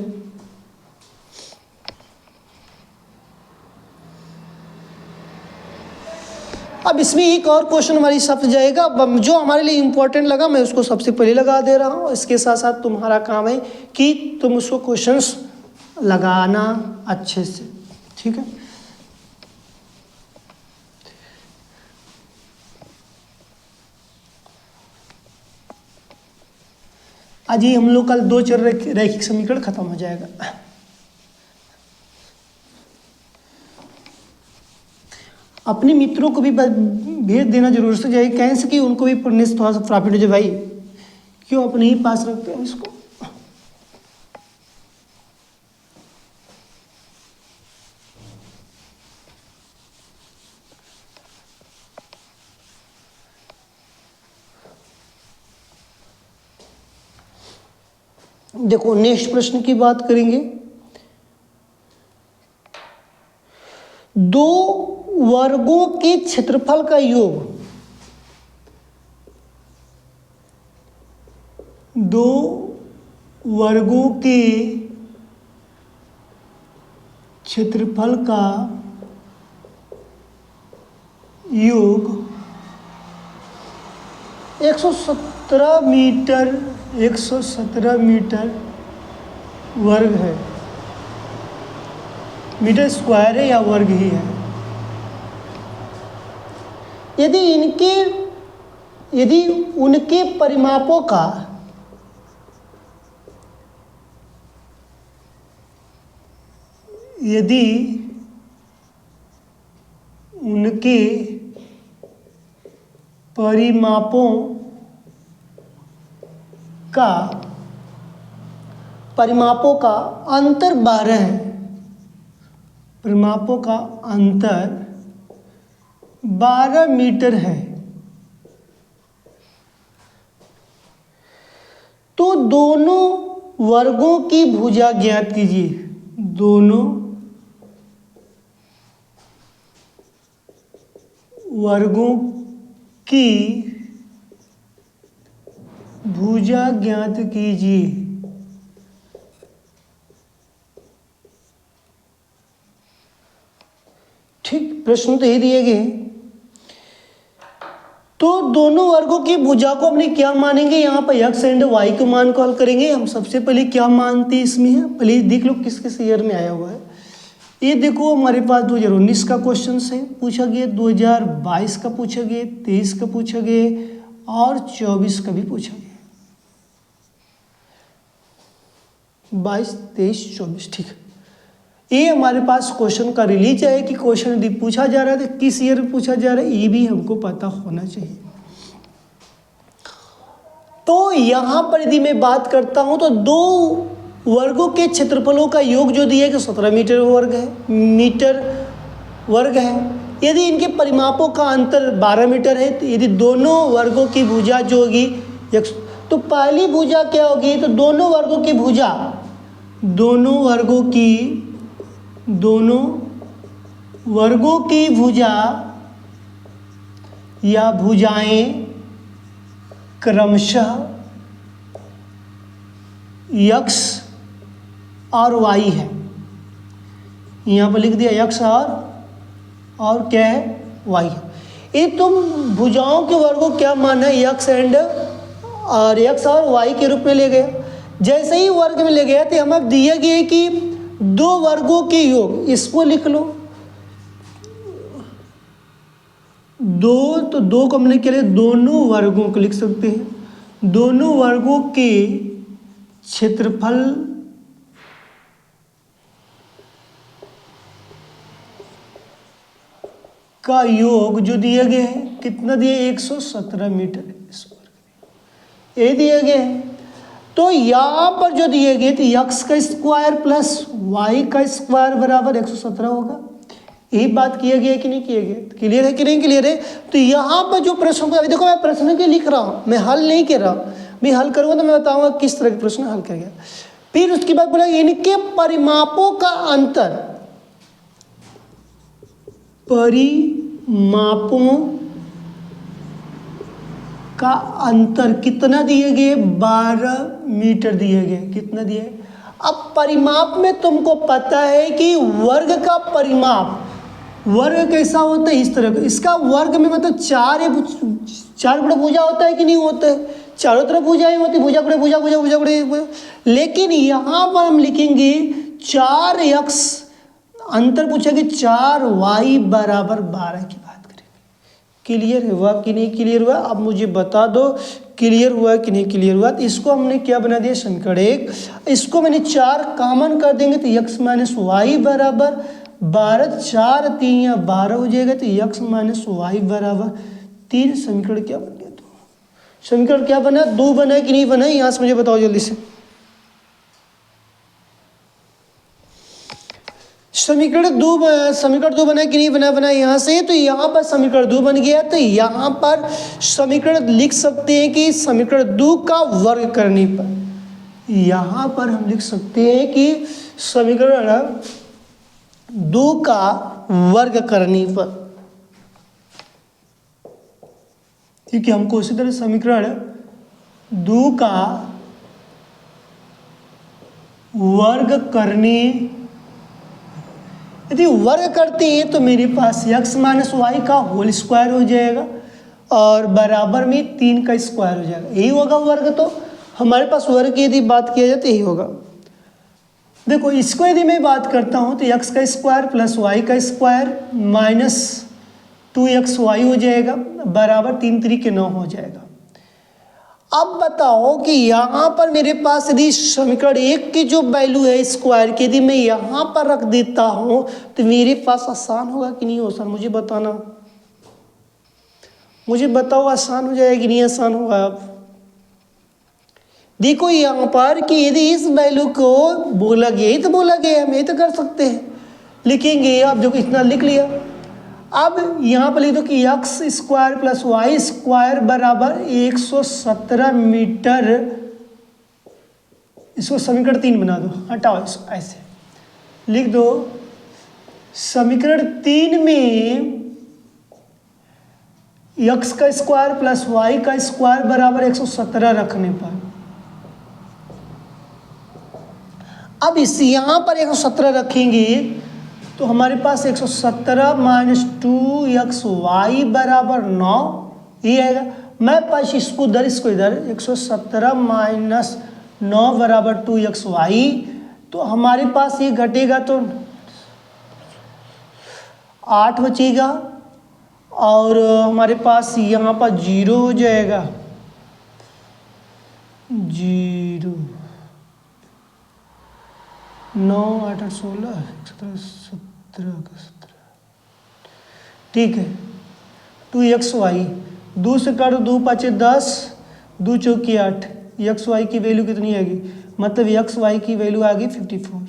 अब इसमें एक और क्वेश्चन हमारे हिसाब से जाएगा, जो हमारे लिए इम्पोर्टेंट लगा मैं उसको सबसे पहले लगा दे रहा हूँ। इसके साथ साथ तुम्हारा काम है कि तुम उसको क्वेश्चंस लगाना अच्छे से, ठीक है। आज ही हम लोग कल 2 चर रैखिक समीकरण खत्म हो जाएगा। अपने मित्रों को भी भेज देना जरूर से जाए, कैसे कि उनको भी पढ़ने से थोड़ा सा प्रॉफिट हो जाए। भाई क्यों अपने ही पास रखते हैं इसको। देखो नेक्स्ट प्रश्न की बात करेंगे। 2 वर्गों के क्षेत्रफल का योग, 2 वर्गों के क्षेत्रफल का योग 117 मीटर वर्ग है। मीटर स्क्वायर है या वर्ग ही है। यदि उनके परिमापों का परिमापों का अंतर 12 है, परिमापों का अंतर 12 मीटर है, तो दोनों वर्गों की भुजा ज्ञात कीजिए। दोनों वर्गों की भुजा ज्ञात कीजिए। ठीक, प्रश्न तो यही दिए गए। तो दोनों वर्गों की भुजा को हमने क्या मानेंगे, यहाँ पर x एंड y के मान को हल करेंगे। हम सबसे पहले क्या मानते हैं इसमें है, पहले देख लो किस किस ईयर में आया हुआ है। ये देखो हमारे पास 2019 का क्वेश्चन है पूछा गया, 2022 का पूछा गया, 23 का पूछा गया और 24 का भी पूछा गया। 22, 23, 24, ठीक है। ये हमारे पास क्वेश्चन का रिलीज है कि क्वेश्चन यदि पूछा जा रहा है तो किस ईयर में पूछा जा रहा है, ये भी हमको पता होना चाहिए। तो यहाँ पर यदि मैं बात करता हूँ तो दो वर्गों के क्षेत्रफलों का योग जो दिया है कि 17 मीटर वर्ग है। यदि इनके परिमापों का अंतर 12 मीटर है तो यदि दोनों वर्गों की भुजा जो होगी तो पहली भुजा क्या होगी, तो दोनों वर्गों की भुजा या भुजाएं क्रमशः x और y है। यहाँ पर लिख दिया x और क्या है, y है। ये तुम भुजाओं के वर्गों क्या मान है, x और y के रूप में ले गया। जैसे ही वर्ग में ले गया तो हमें दिया गया है कि दो वर्गों के योग, इसको लिख लो तो दो को हमने के लिए दोनों वर्गों को लिख सकते हैं। दोनों वर्गों के क्षेत्रफल का योग जो दिया गया है, कितना दिया, 117 मीटर ये दिया गया है। तो यहाँ पर जो दिए गए थे x का स्क्वायर प्लस y का स्क्वायर बराबर 117 होगा। यही बात किया गया कि नहीं किया गया, क्लियर है कि नहीं क्लियर है। तो यहाँ पर जो प्रश्न को, अभी देखो मैं प्रश्न के लिख रहा हूँ, मैं हल नहीं कर रहा हूँ। मैं हल करूँगा तो मैं बताऊँगा किस तरह के प्रश्न हल कर गया। फिर उसके बाद बोला इनके परिमापों का अंतर, परिमापों का अंतर कितना दिए गए, 12 मीटर दिए गए। कितना दिए, अब परिमाप में तुमको पता है कि वर्ग का परिमाप, वर्ग कैसा होता है, इस तरह का। इसका वर्ग में मतलब चार गुणा भुजा होता है कि नहीं होता है, चारों तरफ भुजाएं होती, भुजा गुणे। लेकिन यहाँ पर हम लिखेंगे 4x, अंतर पूछेंगे 4y बराबर 12 की बात करेंगे। क्लियर हुआ कि नहीं क्लियर हुआ, अब मुझे बता दो क्लियर हुआ कि नहीं क्लियर हुआ। तो इसको हमने क्या बना दिया, समीकरण 1, इसको मैंने 4 कॉमन कर देंगे तो x माइनस वाई बराबर 12, 4 3 या 12 हो जाएगा। तो x माइनस वाई बराबर 3। समीकरण क्या बन गया, समीकरण क्या बना, 2 बना कि नहीं बना, यहाँ से मुझे बताओ जल्दी से। समीकरण 2 बना कि नहीं बना यहाँ से। तो यहाँ पर समीकरण 2 बन गया। तो यहाँ पर समीकरण लिख सकते हैं कि समीकरण 2 का वर्ग करने पर, यहाँ पर हम लिख सकते हैं कि समीकरण 2 का वर्ग करने पर, क्योंकि हमको इसी तरह समीकरण 2 का वर्ग करने, यदि वर्ग करते हैं तो मेरे पास x माइनस वाई का होल स्क्वायर हो जाएगा और बराबर में 3 का स्क्वायर हो जाएगा। यही होगा वर्ग। तो हमारे पास वर्ग की यदि बात किया जाए तो यही होगा। देखो इसको यदि मैं बात करता हूँ तो x का स्क्वायर प्लस y का स्क्वायर माइनस 2xy हो जाएगा बराबर 3 3 के 9 हो जाएगा। अब बताओ कि यहाँ पर मेरे पास यदि समीकरण 1 की जो वैल्यू है स्क्वायर की, यदि मैं यहाँ पर रख देता हूँ तो मेरे पास आसान होगा कि नहीं हो सर, मुझे बताना, मुझे बताओ आसान हो जाएगा कि नहीं आसान होगा। अब देखो यहाँ पर कि यदि इस वैल्यू को बोला गया तो बोला गया, हम ये तो कर सकते हैं, लिखेंगे। अब जो इतना लिख लिया, अब यहाँ पर लिख दो कि x square plus Y square बराबर 117 मीटर। इसको समीकरण 3 बना दो, हटाओ इसको, ऐसे लिख दो। समीकरण 3 में x का स्क्वायर प्लस वाई का स्क्वायर बराबर 117 रखने पर, अब इस यहाँ पर 117 रखेंगे तो हमारे पास 117 माइनस 2xy बराबर 9 ये आएगा। मैं पास इसको इधर, इसको इधर, 117 माइनस 9 बराबर 2xy, तो हमारे पास ये घटेगा तो 8 बचेगा और हमारे पास यहाँ पर 0 हो जाएगा, 0, 9 8 8 16 17 17, ठीक है। 2xy 2 से काटो, 2 5 10, 2 चौकी 8, एक्स वाई की वैल्यू कितनी आएगी, मतलब एक्स वाई की वैल्यू आ गई 54।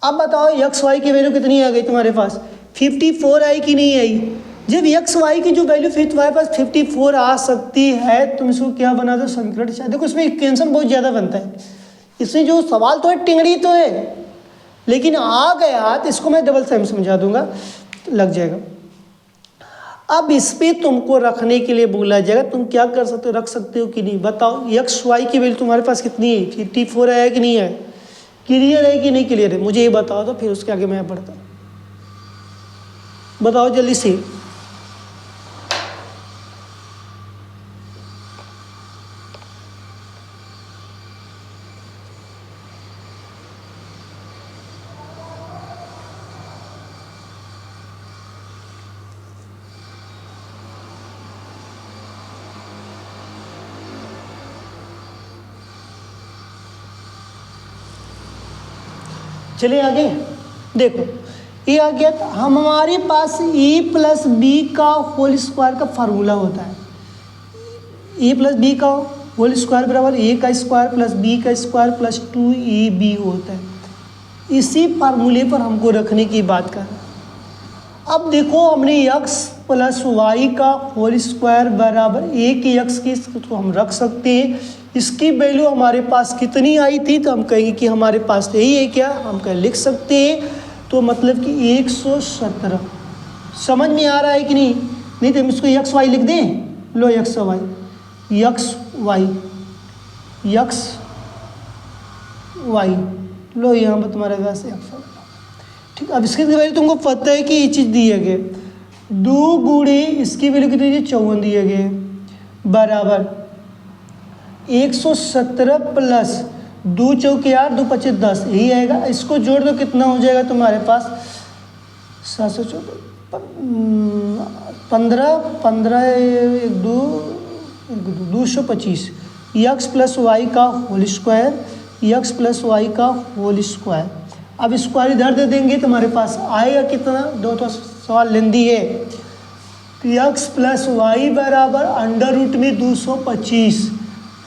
अब बताओ एक्स वाई की वैल्यू कितनी आ गई तुम्हारे पास, 54 आई कि नहीं आई। जब एक्स वाई की जो वैल्यू फिर तुम्हारे पास 54 आ सकती है, तुम इसको क्या बना दो, समीकरण 4। देखो इसमें इक्वेशन बहुत ज़्यादा बनता है, इसमें जो सवाल तो है टिंगड़ी तो है, लेकिन आ गया तो इसको मैं डबल टाइम समझा दूंगा, लग जाएगा। अब इस पे तुमको रखने के लिए बोला जाएगा, तुम क्या कर सकते हो, रख सकते हो कि नहीं, बताओ। एक्स वाई की वैल्यू तुम्हारे पास कितनी है, 54 है कि नहीं है, क्लियर है कि नहीं क्लियर है, मुझे ये बताओ तो फिर उसके आगे मैं बढ़ता हूँ, बताओ जल्दी से। चलिए आगे देखो, ये आ गया, हमारे पास ए प्लस बी का होल स्क्वायर का फार्मूला होता है, ए प्लस बी का होल स्क्वायर बराबर ए का स्क्वायर प्लस बी का स्क्वायर प्लस 2ab होता है। इसी फार्मूले पर हमको रखने की बात कर रहे हैं। अब देखो हमने x प्लस वाई का होल स्क्वायर बराबर एक x की, तो हम रख सकते हैं। इसकी वैल्यू हमारे पास कितनी आई थी, तो हम कहेंगे कि हमारे पास यही है, क्या हम कह लिख सकते हैं, तो मतलब कि 117। समझ में आ रहा है कि नहीं, नहीं तो हम इसको एक्स वाई लिख दें, लो X Y, X Y, X Y, लो यहाँ पर तुम्हारे पास एक्स वाई, ठीक। अब इसकी वैल्यू तुमको पता है कि ये चीज़ दिए गए, 2 गुणे इसकी वैल्यू कितनी है, 54 दिए गए, बराबर 117 प्लस 2 चौके 8, 2 पच्चीस 10, यही आएगा। इसको जोड़ दो, कितना हो जाएगा तुम्हारे पास, 714, 15 1 2 225, एक्स प्लस वाई का whole square, X plus Y का होल स्क्वायर। अब स्क्वायर इधर दे देंगे तो हमारे पास आएगा कितना, दो तो सवाल लेंदी है, तो एक्स प्लस वाई बराबर अंडर रूट में 225,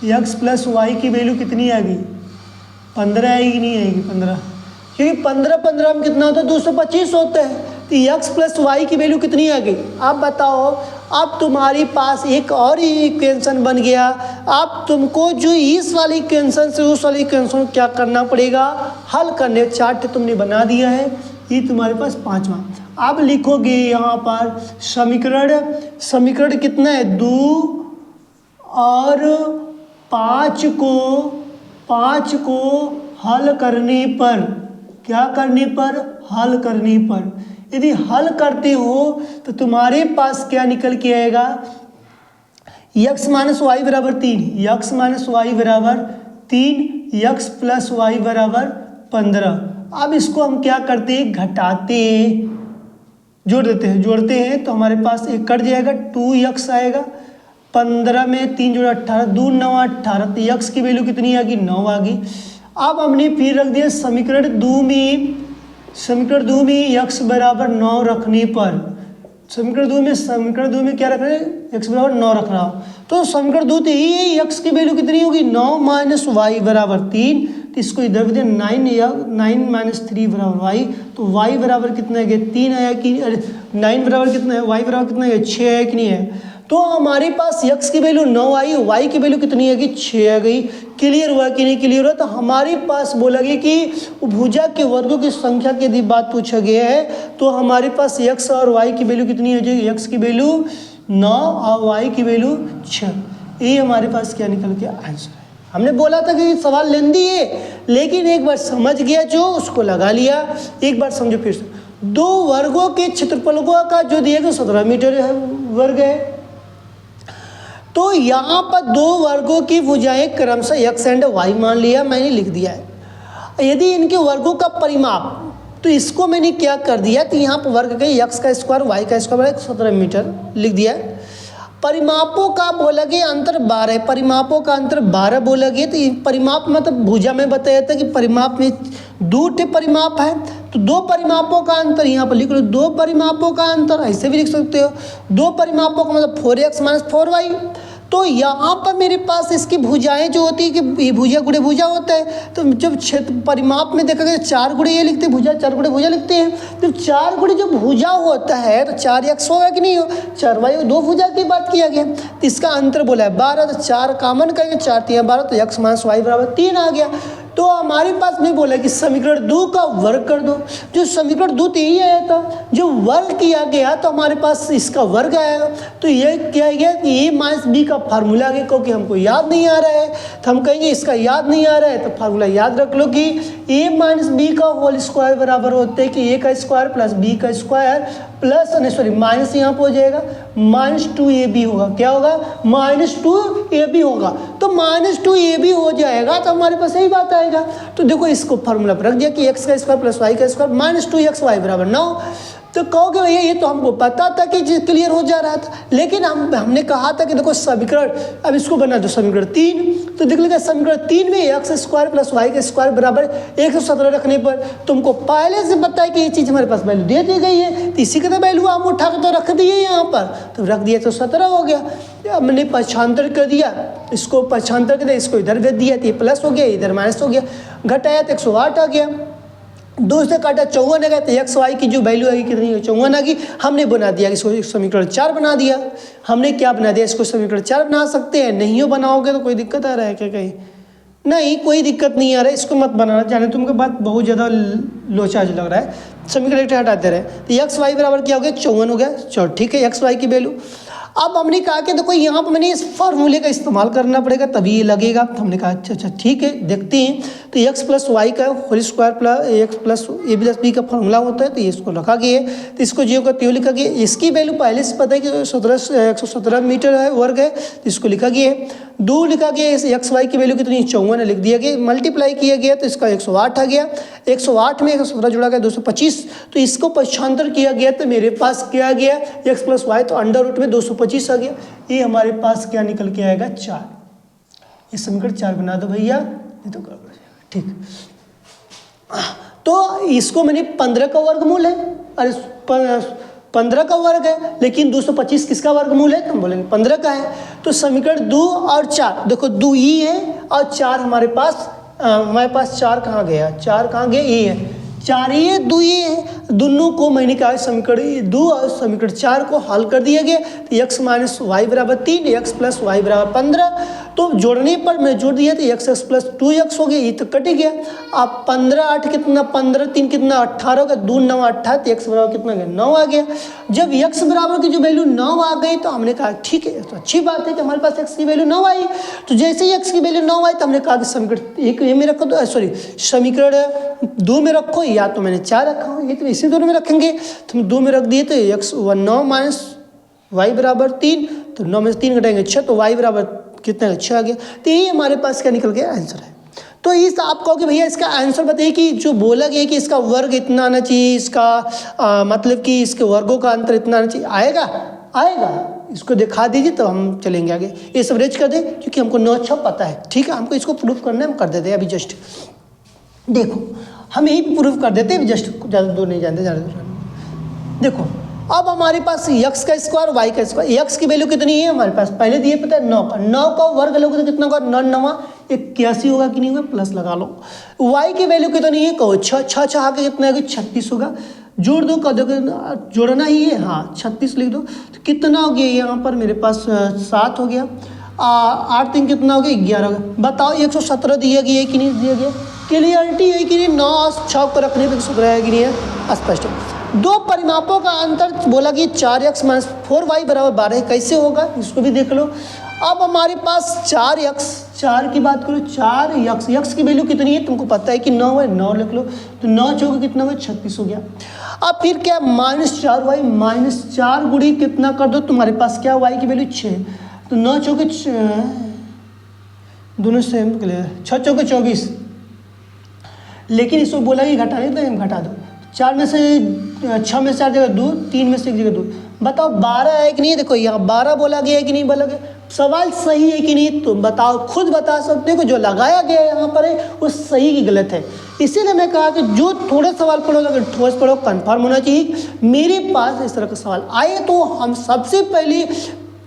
एक्स प्लस वाई की वैल्यू कितनी आएगी, 15 आएगी, नहीं आएगी 15, क्योंकि 15 में कितना होता है, 225 होता है। तो एक्स प्लस वाई की वैल्यू कितनी आ गई, अब बताओ। अब तुम्हारे पास एक और इक्वेशन बन गया। अब तुमको जो इस वाली इक्वेशन से उस वाली इक्वेशन क्या करना पड़ेगा, हल करने। चार्ट तुमने बना दिया है, ये तुम्हारे पास 5वां। अब लिखोगे यहाँ पर समीकरण कितना है, 2 और 5 को हल करने पर, क्या करने पर, हल करने पर, यदि हल करते हो तो तुम्हारे पास क्या निकल के आएगा, x माइनस वाई बराबर 3, एक्स माइनस वाई बराबर 3, एक्स प्लस वाई बराबर 15। अब इसको हम क्या करते हैं, घटाते हैं, जोड़ते हैं तो हमारे पास एक कट जाएगा, 2x आएगा, 15 में 3 जोड़ा 18, 2 9 18, तो x की वैल्यू कितनी आ गई, 9 आ गई। अब हमने फिर रख दिया समीकरण 2 में x बराबर 9 रखने पर, समीकरण 2 में क्या रख रहे हैं, x बराबर 9 रख रहा हो, तो समीकरण 2 तो यही है, x की वैल्यू कितनी होगी, 9 माइनस वाई बराबर 3, तो इसको इधर भी दिया 9 माइनस 3 बराबर y, तो y बराबर कितना है, 3 आया कि 9 बराबर कितना है, y बराबर कितना है, 6 है कि नहीं है। तो हमारे पास x की वैल्यू 9 आई, y की वैल्यू कितनी है कि 6 आ गई। क्लियर हुआ कि नहीं क्लियर हुआ, तो हमारे पास बोला गया कि भुजा के वर्गों की संख्या की यदि बात पूछा गया है तो हमारे पास x और y की वैल्यू कितनी हो जाएगी, x की वैल्यू 9 और y की वैल्यू 6। ये हमारे पास क्या निकल के आंसर है। हमने बोला था कि सवाल लेंदी है, लेकिन एक बार समझ गया जो उसको लगा लिया। एक बार समझो फिर से, 2 वर्गों के क्षेत्रफलों का जो दिया गया 17 मीटर वर्ग है, तो यहाँ पर 2 वर्गों की भुजाएं क्रमशः x एंड y मान लिया, मैंने लिख दिया है। यदि इनके वर्गों का परिमाप, तो इसको मैंने क्या कर दिया, तो यहाँ पर वर्ग के x का स्क्वायर y का स्क्वायर 17 मीटर लिख दिया है। परिमापों का बोला गया अंतर 12 है, परिमापों का अंतर 12 बोला गया। तो परिमाप मतलब भुजा में बताया था कि परिमाप में 2 परिमाप है, तो 2 परिमापों का अंतर यहाँ पर लिख लो, 2 परिमापों का अंतर, ऐसे भी लिख सकते हो। 2 परिमापों का मतलब 4x माइनस 4y, तो यहाँ पर मेरे पास इसकी भुजाएं जो होती है कि ये भुजा गुणे भुजा होता है, तो जब क्षेत्र परिमाप में देखा गया 4 गुणे ये लिखते हैं भुजा, 4 गुणे भुजा लिखते हैं। तो 4 गुणे जो भुजा होता है तो 4x होगा कि नहीं हो, 4y 2 भुजा की बात किया गया। तो इसका अंतर बोला है 12, तो 4 कॉमन करेंगे, 4 3 12, तो x माइनस वाई बराबर 3 आ गया। तो हमारे पास में बोला कि समीकरण 2 का वर्ग कर दो। जो समीकरण 2 तो यही आया था, जो वर्ग किया गया तो हमारे पास इसका वर्ग आएगा। तो ये क्या गया कि ए माइनस बी का फार्मूला आ गया, क्योंकि हमको याद नहीं आ रहा है तो हम कहेंगे इसका याद नहीं आ रहा है तो फार्मूला याद रख लो कि ए माइनस बी का होल स्क्वायर बराबर होते हैं कि ए का स्क्वायर प्लस बी का स्क्वायर प्लस माइनस यहाँ पर हो जाएगा -2ab होगा। क्या होगा? -2ab होगा। तो -2ab हो जाएगा तो हमारे पास सही बात आएगा। तो देखो इसको फार्मूला पर रख दिया कि x का स्क्वायर प्लस y का स्क्वायर -2xy बराबर 9। तो कहोगे भैया ये तो हमको पता था कि क्लियर हो जा रहा था, लेकिन हमने कहा था कि देखो समीकरण, अब इसको बना दो समीकरण 3। तो देख लेगा समीकरण 3 में x स्क्वायर प्लस y का स्क्वायर बराबर 117 रखने पर तुमको पहले से पता है कि ये चीज़ हमारे पास वैल्यू दे दी गई है, तो इसी का तो वैल्यू हम उठा के तो रख दिए यहाँ पर, तो रख दिया तो 17 हो गया। हमने पक्षांतर कर दिया, इसको पक्षांतर कर दिया, इसको इधर भेज दिया तो ये प्लस हो गया, इधर माइनस हो गया, घटाया तो 108 आ गया। 2 से काटा 54 आ गया, तो एक्स वाई की जो वैल्यू आएगी कितनी 54 आ गई। हमने बना दिया इसको समीकरण 4 बना दिया। हमने क्या बना दिया, इसको समीकरण 4 बना सकते हैं। नहीं हो बनाओगे तो कोई दिक्कत आ रहा है क्या? कहीं नहीं, कोई दिक्कत नहीं आ रहा है, इसको मत बनाना। जाने तुमको बात बहुत ज़्यादा लोचा लग रहा है, समीकरण हटाते रहे। तो एक्स वाई बराबर क्या हो गया 54 हो गया। चलो ठीक है, एक्स वाई की वैल्यू। अब हमने कहा कि देखो यहाँ पर मैंने इस फार्मूले का इस्तेमाल करना पड़ेगा तभी ये लगेगा। हमने कहा अच्छा ठीक है, देखते हैं। तो एक्स प्लस वाई का whole square plus X plus A plus B का फार्मूला होता है, तो इसको रखा गया है। तो इसको जो का त्यो लिखा गया। इसकी वैल्यू पहले से पता है कि 117 मीटर है वर्ग है, तो इसको लिखा गया है। 2 लिखा गया, इस एक्स वाई की वैल्यू कितनी 54 लिख दिया गया। मल्टीप्लाई किया गया तो इसका 108 आ गया। 108 में 117 जोड़ा गया 225। तो इसको पक्षांतर किया गया तो मेरे पास क्या आ गया, एक्स प्लस वाई, तो अंडर रूट में 225 आ गया। ये हमारे पास क्या निकल के आएगा 4। ये समीकरण 4 बना दो भैया, नहीं तो गड़बड़ जाएगा। ठीक, तो इसको मैंने 15 का वर्गमूल है, अरे 15 का वर्ग है, लेकिन 225 किसका वर्गमूल है, तो हम बोलेंगे 15 का है। तो समीकरण 2 और 4, देखो 2 ई है और 4 हमारे पास 4 कहाँ गया, 4 कहाँ गया, ए है। 4 ये 2 ये है, दोनों को मैंने कहा समीकरण 2 और समीकरण 4 को हल कर दिया गया। तो x माइनस वाई बराबर 3, x प्लस वाई बराबर 15। तो जोड़ने पर मैं जोड़ दिया तो x प्लस 2x हो गया, ये तो कट गया। अब 15 8 कितना, 15 3 कितना 18 होगा, 2 9 18, तो x बराबर कितना गया 9 आ गया। जब x बराबर की जो वैल्यू 9 आ गई तो हमने कहा ठीक है, तो अच्छी बात है कि हमारे पास x की वैल्यू 9 आई। तो जैसे ही x की वैल्यू 9 आई तो हमने कहा कि समीकरण 1 में रखो, तो सॉरी समीकरण 2 में रखो, या तो मैंने 4 रखा हूँ, ये तो इसी दोनों में रखेंगे। तो हम 2 में रख दिए तो x 9 माइनस वाई बराबर 3, तो 9 में से 3 घटाएंगे 6, तो y बराबर कितना 6 आ गया। तो ये हमारे पास क्या निकल गया, आंसर है। तो इस आप कहोगे भैया इसका आंसर बताइए कि जो बोला गया कि इसका वर्ग इतना आना चाहिए, इसका मतलब कि इसके वर्गों का अंतर इतना आना चाहिए, आएगा आएगा, इसको दिखा दीजिए तो हम चलेंगे आगे। ये सब रेज कर दे क्योंकि हमको 9 6 पता है, ठीक है। हमको इसको प्रूफ करना है, हम कर देते हैं अभी जस्ट। देखो हम यही प्रूफ कर देते हैं जस्ट, ज़्यादा दूर नहीं जानते, ज़्यादा दूर। देखो अब हमारे पास x का स्क्वायर y का स्क्वायर, x की वैल्यू कितनी है हमारे पास पहले दिए पता है 9 का, 9 का वर्ग लोगे तो कितना होगा 9 9 81 होगा कि नहीं होगा, प्लस लगा लो। y की वैल्यू कितनी है कहो 6 6 6 के कितना होगा 36 होगा, जोड़ दो कर दो, जोड़ना ही है हाँ 36 लिख दो। तो कितना हो गया यहाँ पर मेरे पास 7 हो गया, 8 3 कितना हो गया 11 हो गया। बताओ 117 दिया गया कि नहीं दिया गया, क्लियरिटी है कि नहीं, 9 और 6 को रखने पर 17 है कि नहीं है, स्पष्ट है। दो परिमापों का अंतर बोला कि 4x माइनस 4y बराबर 12 कैसे होगा, इसको भी देख लो। अब हमारे पास 4x, 4 की बात करो 4x, x की वैल्यू कितनी है तुमको पता है कि 9 है, 9 लिख लो। तो 9 चौके कितना हुआ 36 हो गया। अब फिर क्या -4y, -4 गुड़ी कितना कर दो तुम्हारे पास क्या y की वैल्यू 6, तो 9 चौके दोनों सेम, 6 चौके 24। लेकिन इसको बोला कि घटाने तो हम घटा दो, 4 में से 6 में से 4 जगह 2, 3 में से 1 जगह 2। बताओ 12 है कि नहीं, देखो यहाँ 12 बोला गया है कि नहीं बोला गया, सवाल सही है कि नहीं तुम बताओ, खुद बता सकते हो कि जो लगाया गया है यहाँ पर है वो सही की गलत है। इसीलिए मैं कहा कि जो थोड़े सवाल पढ़ो अगर ठोस पढ़ो कंफर्म होना चाहिए। मेरे पास इस तरह का सवाल आए तो हम सबसे पहले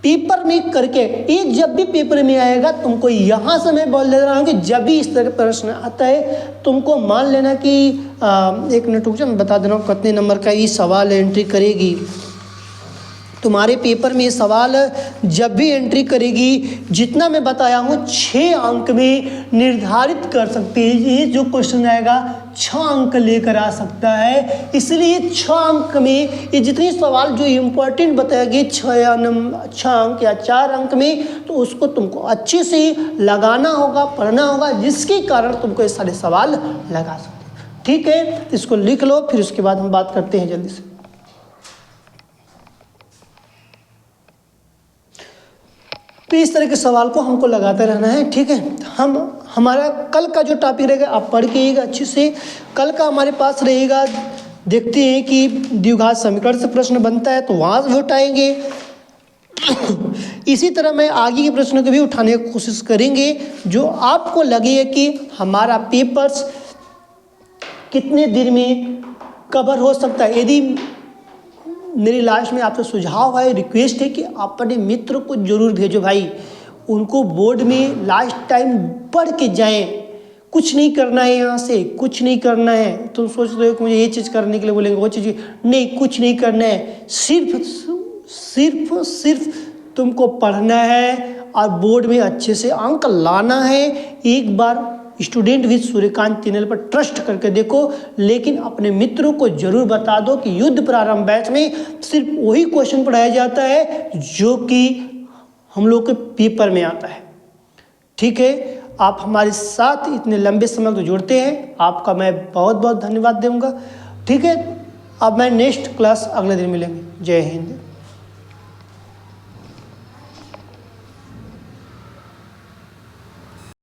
पेपर में करके, एक जब भी पेपर में आएगा तुमको यहाँ से मैं बोल दे रहा हूँ कि जब भी इस तरह का प्रश्न आता है तुमको मान लेना कि एक मिनट रुक जाओ, मैं बता दे रहा हूँ कितने नंबर का ये सवाल एंट्री करेगी तुम्हारे पेपर में। ये सवाल जब भी एंट्री करेगी, जितना मैं बताया हूँ 6 अंक में निर्धारित कर सकती है। ये जो क्वेश्चन आएगा 6 अंक लेकर आ सकता है, इसलिए 6 अंक में ये जितने सवाल जो इम्पोर्टेंट बताएंगे 6 अंक या 4 अंक में, तो उसको तुमको अच्छे से लगाना होगा, पढ़ना होगा, जिसके कारण तुमको ये सारे सवाल लगा सकते हो। ठीक है, इसको लिख लो, फिर उसके बाद हम बात करते हैं जल्दी से। तो इस तरह के सवाल को हमको लगाते रहना है। ठीक है, हमारा कल का जो टॉपिक रहेगा आप पढ़ के आइएगा अच्छे से। कल का हमारे पास रहेगा, देखते हैं कि द्विघात समीकरण से प्रश्न बनता है तो वहाँ से उठाएंगे। इसी तरह मैं आगे के प्रश्नों को भी उठाने की कोशिश करेंगे, जो आपको लगे कि हमारा पेपर्स कितने दिन में कवर हो सकता है। यदि मेरी लास्ट में आपसे सुझाव है, रिक्वेस्ट है कि अपने मित्र को जरूर भेजो भाई, उनको बोर्ड में लास्ट टाइम पढ़ के जाएं। कुछ नहीं करना है, यहाँ से कुछ नहीं करना है। तुम सोच रहे हो कि मुझे ये चीज़ करने के लिए बोलेंगे, वो चीज़ नहीं, कुछ नहीं करना है। सिर्फ तुमको पढ़ना है और बोर्ड में अच्छे से अंक लाना है। एक बार स्टूडेंट विद सूर्यकांत चैनल पर ट्रस्ट करके देखो, लेकिन अपने मित्रों को जरूर बता दो कि युद्ध प्रारंभ बैच में सिर्फ वही क्वेश्चन पढ़ाया जाता है जो कि हम लोग के पेपर में आता है। ठीक है, आप हमारे साथ इतने लंबे समय तो जुड़ते हैं, आपका मैं बहुत बहुत धन्यवाद दूंगा। ठीक है, अब मैं नेक्स्ट क्लास अगले दिन मिलेंगे। जय हिंद।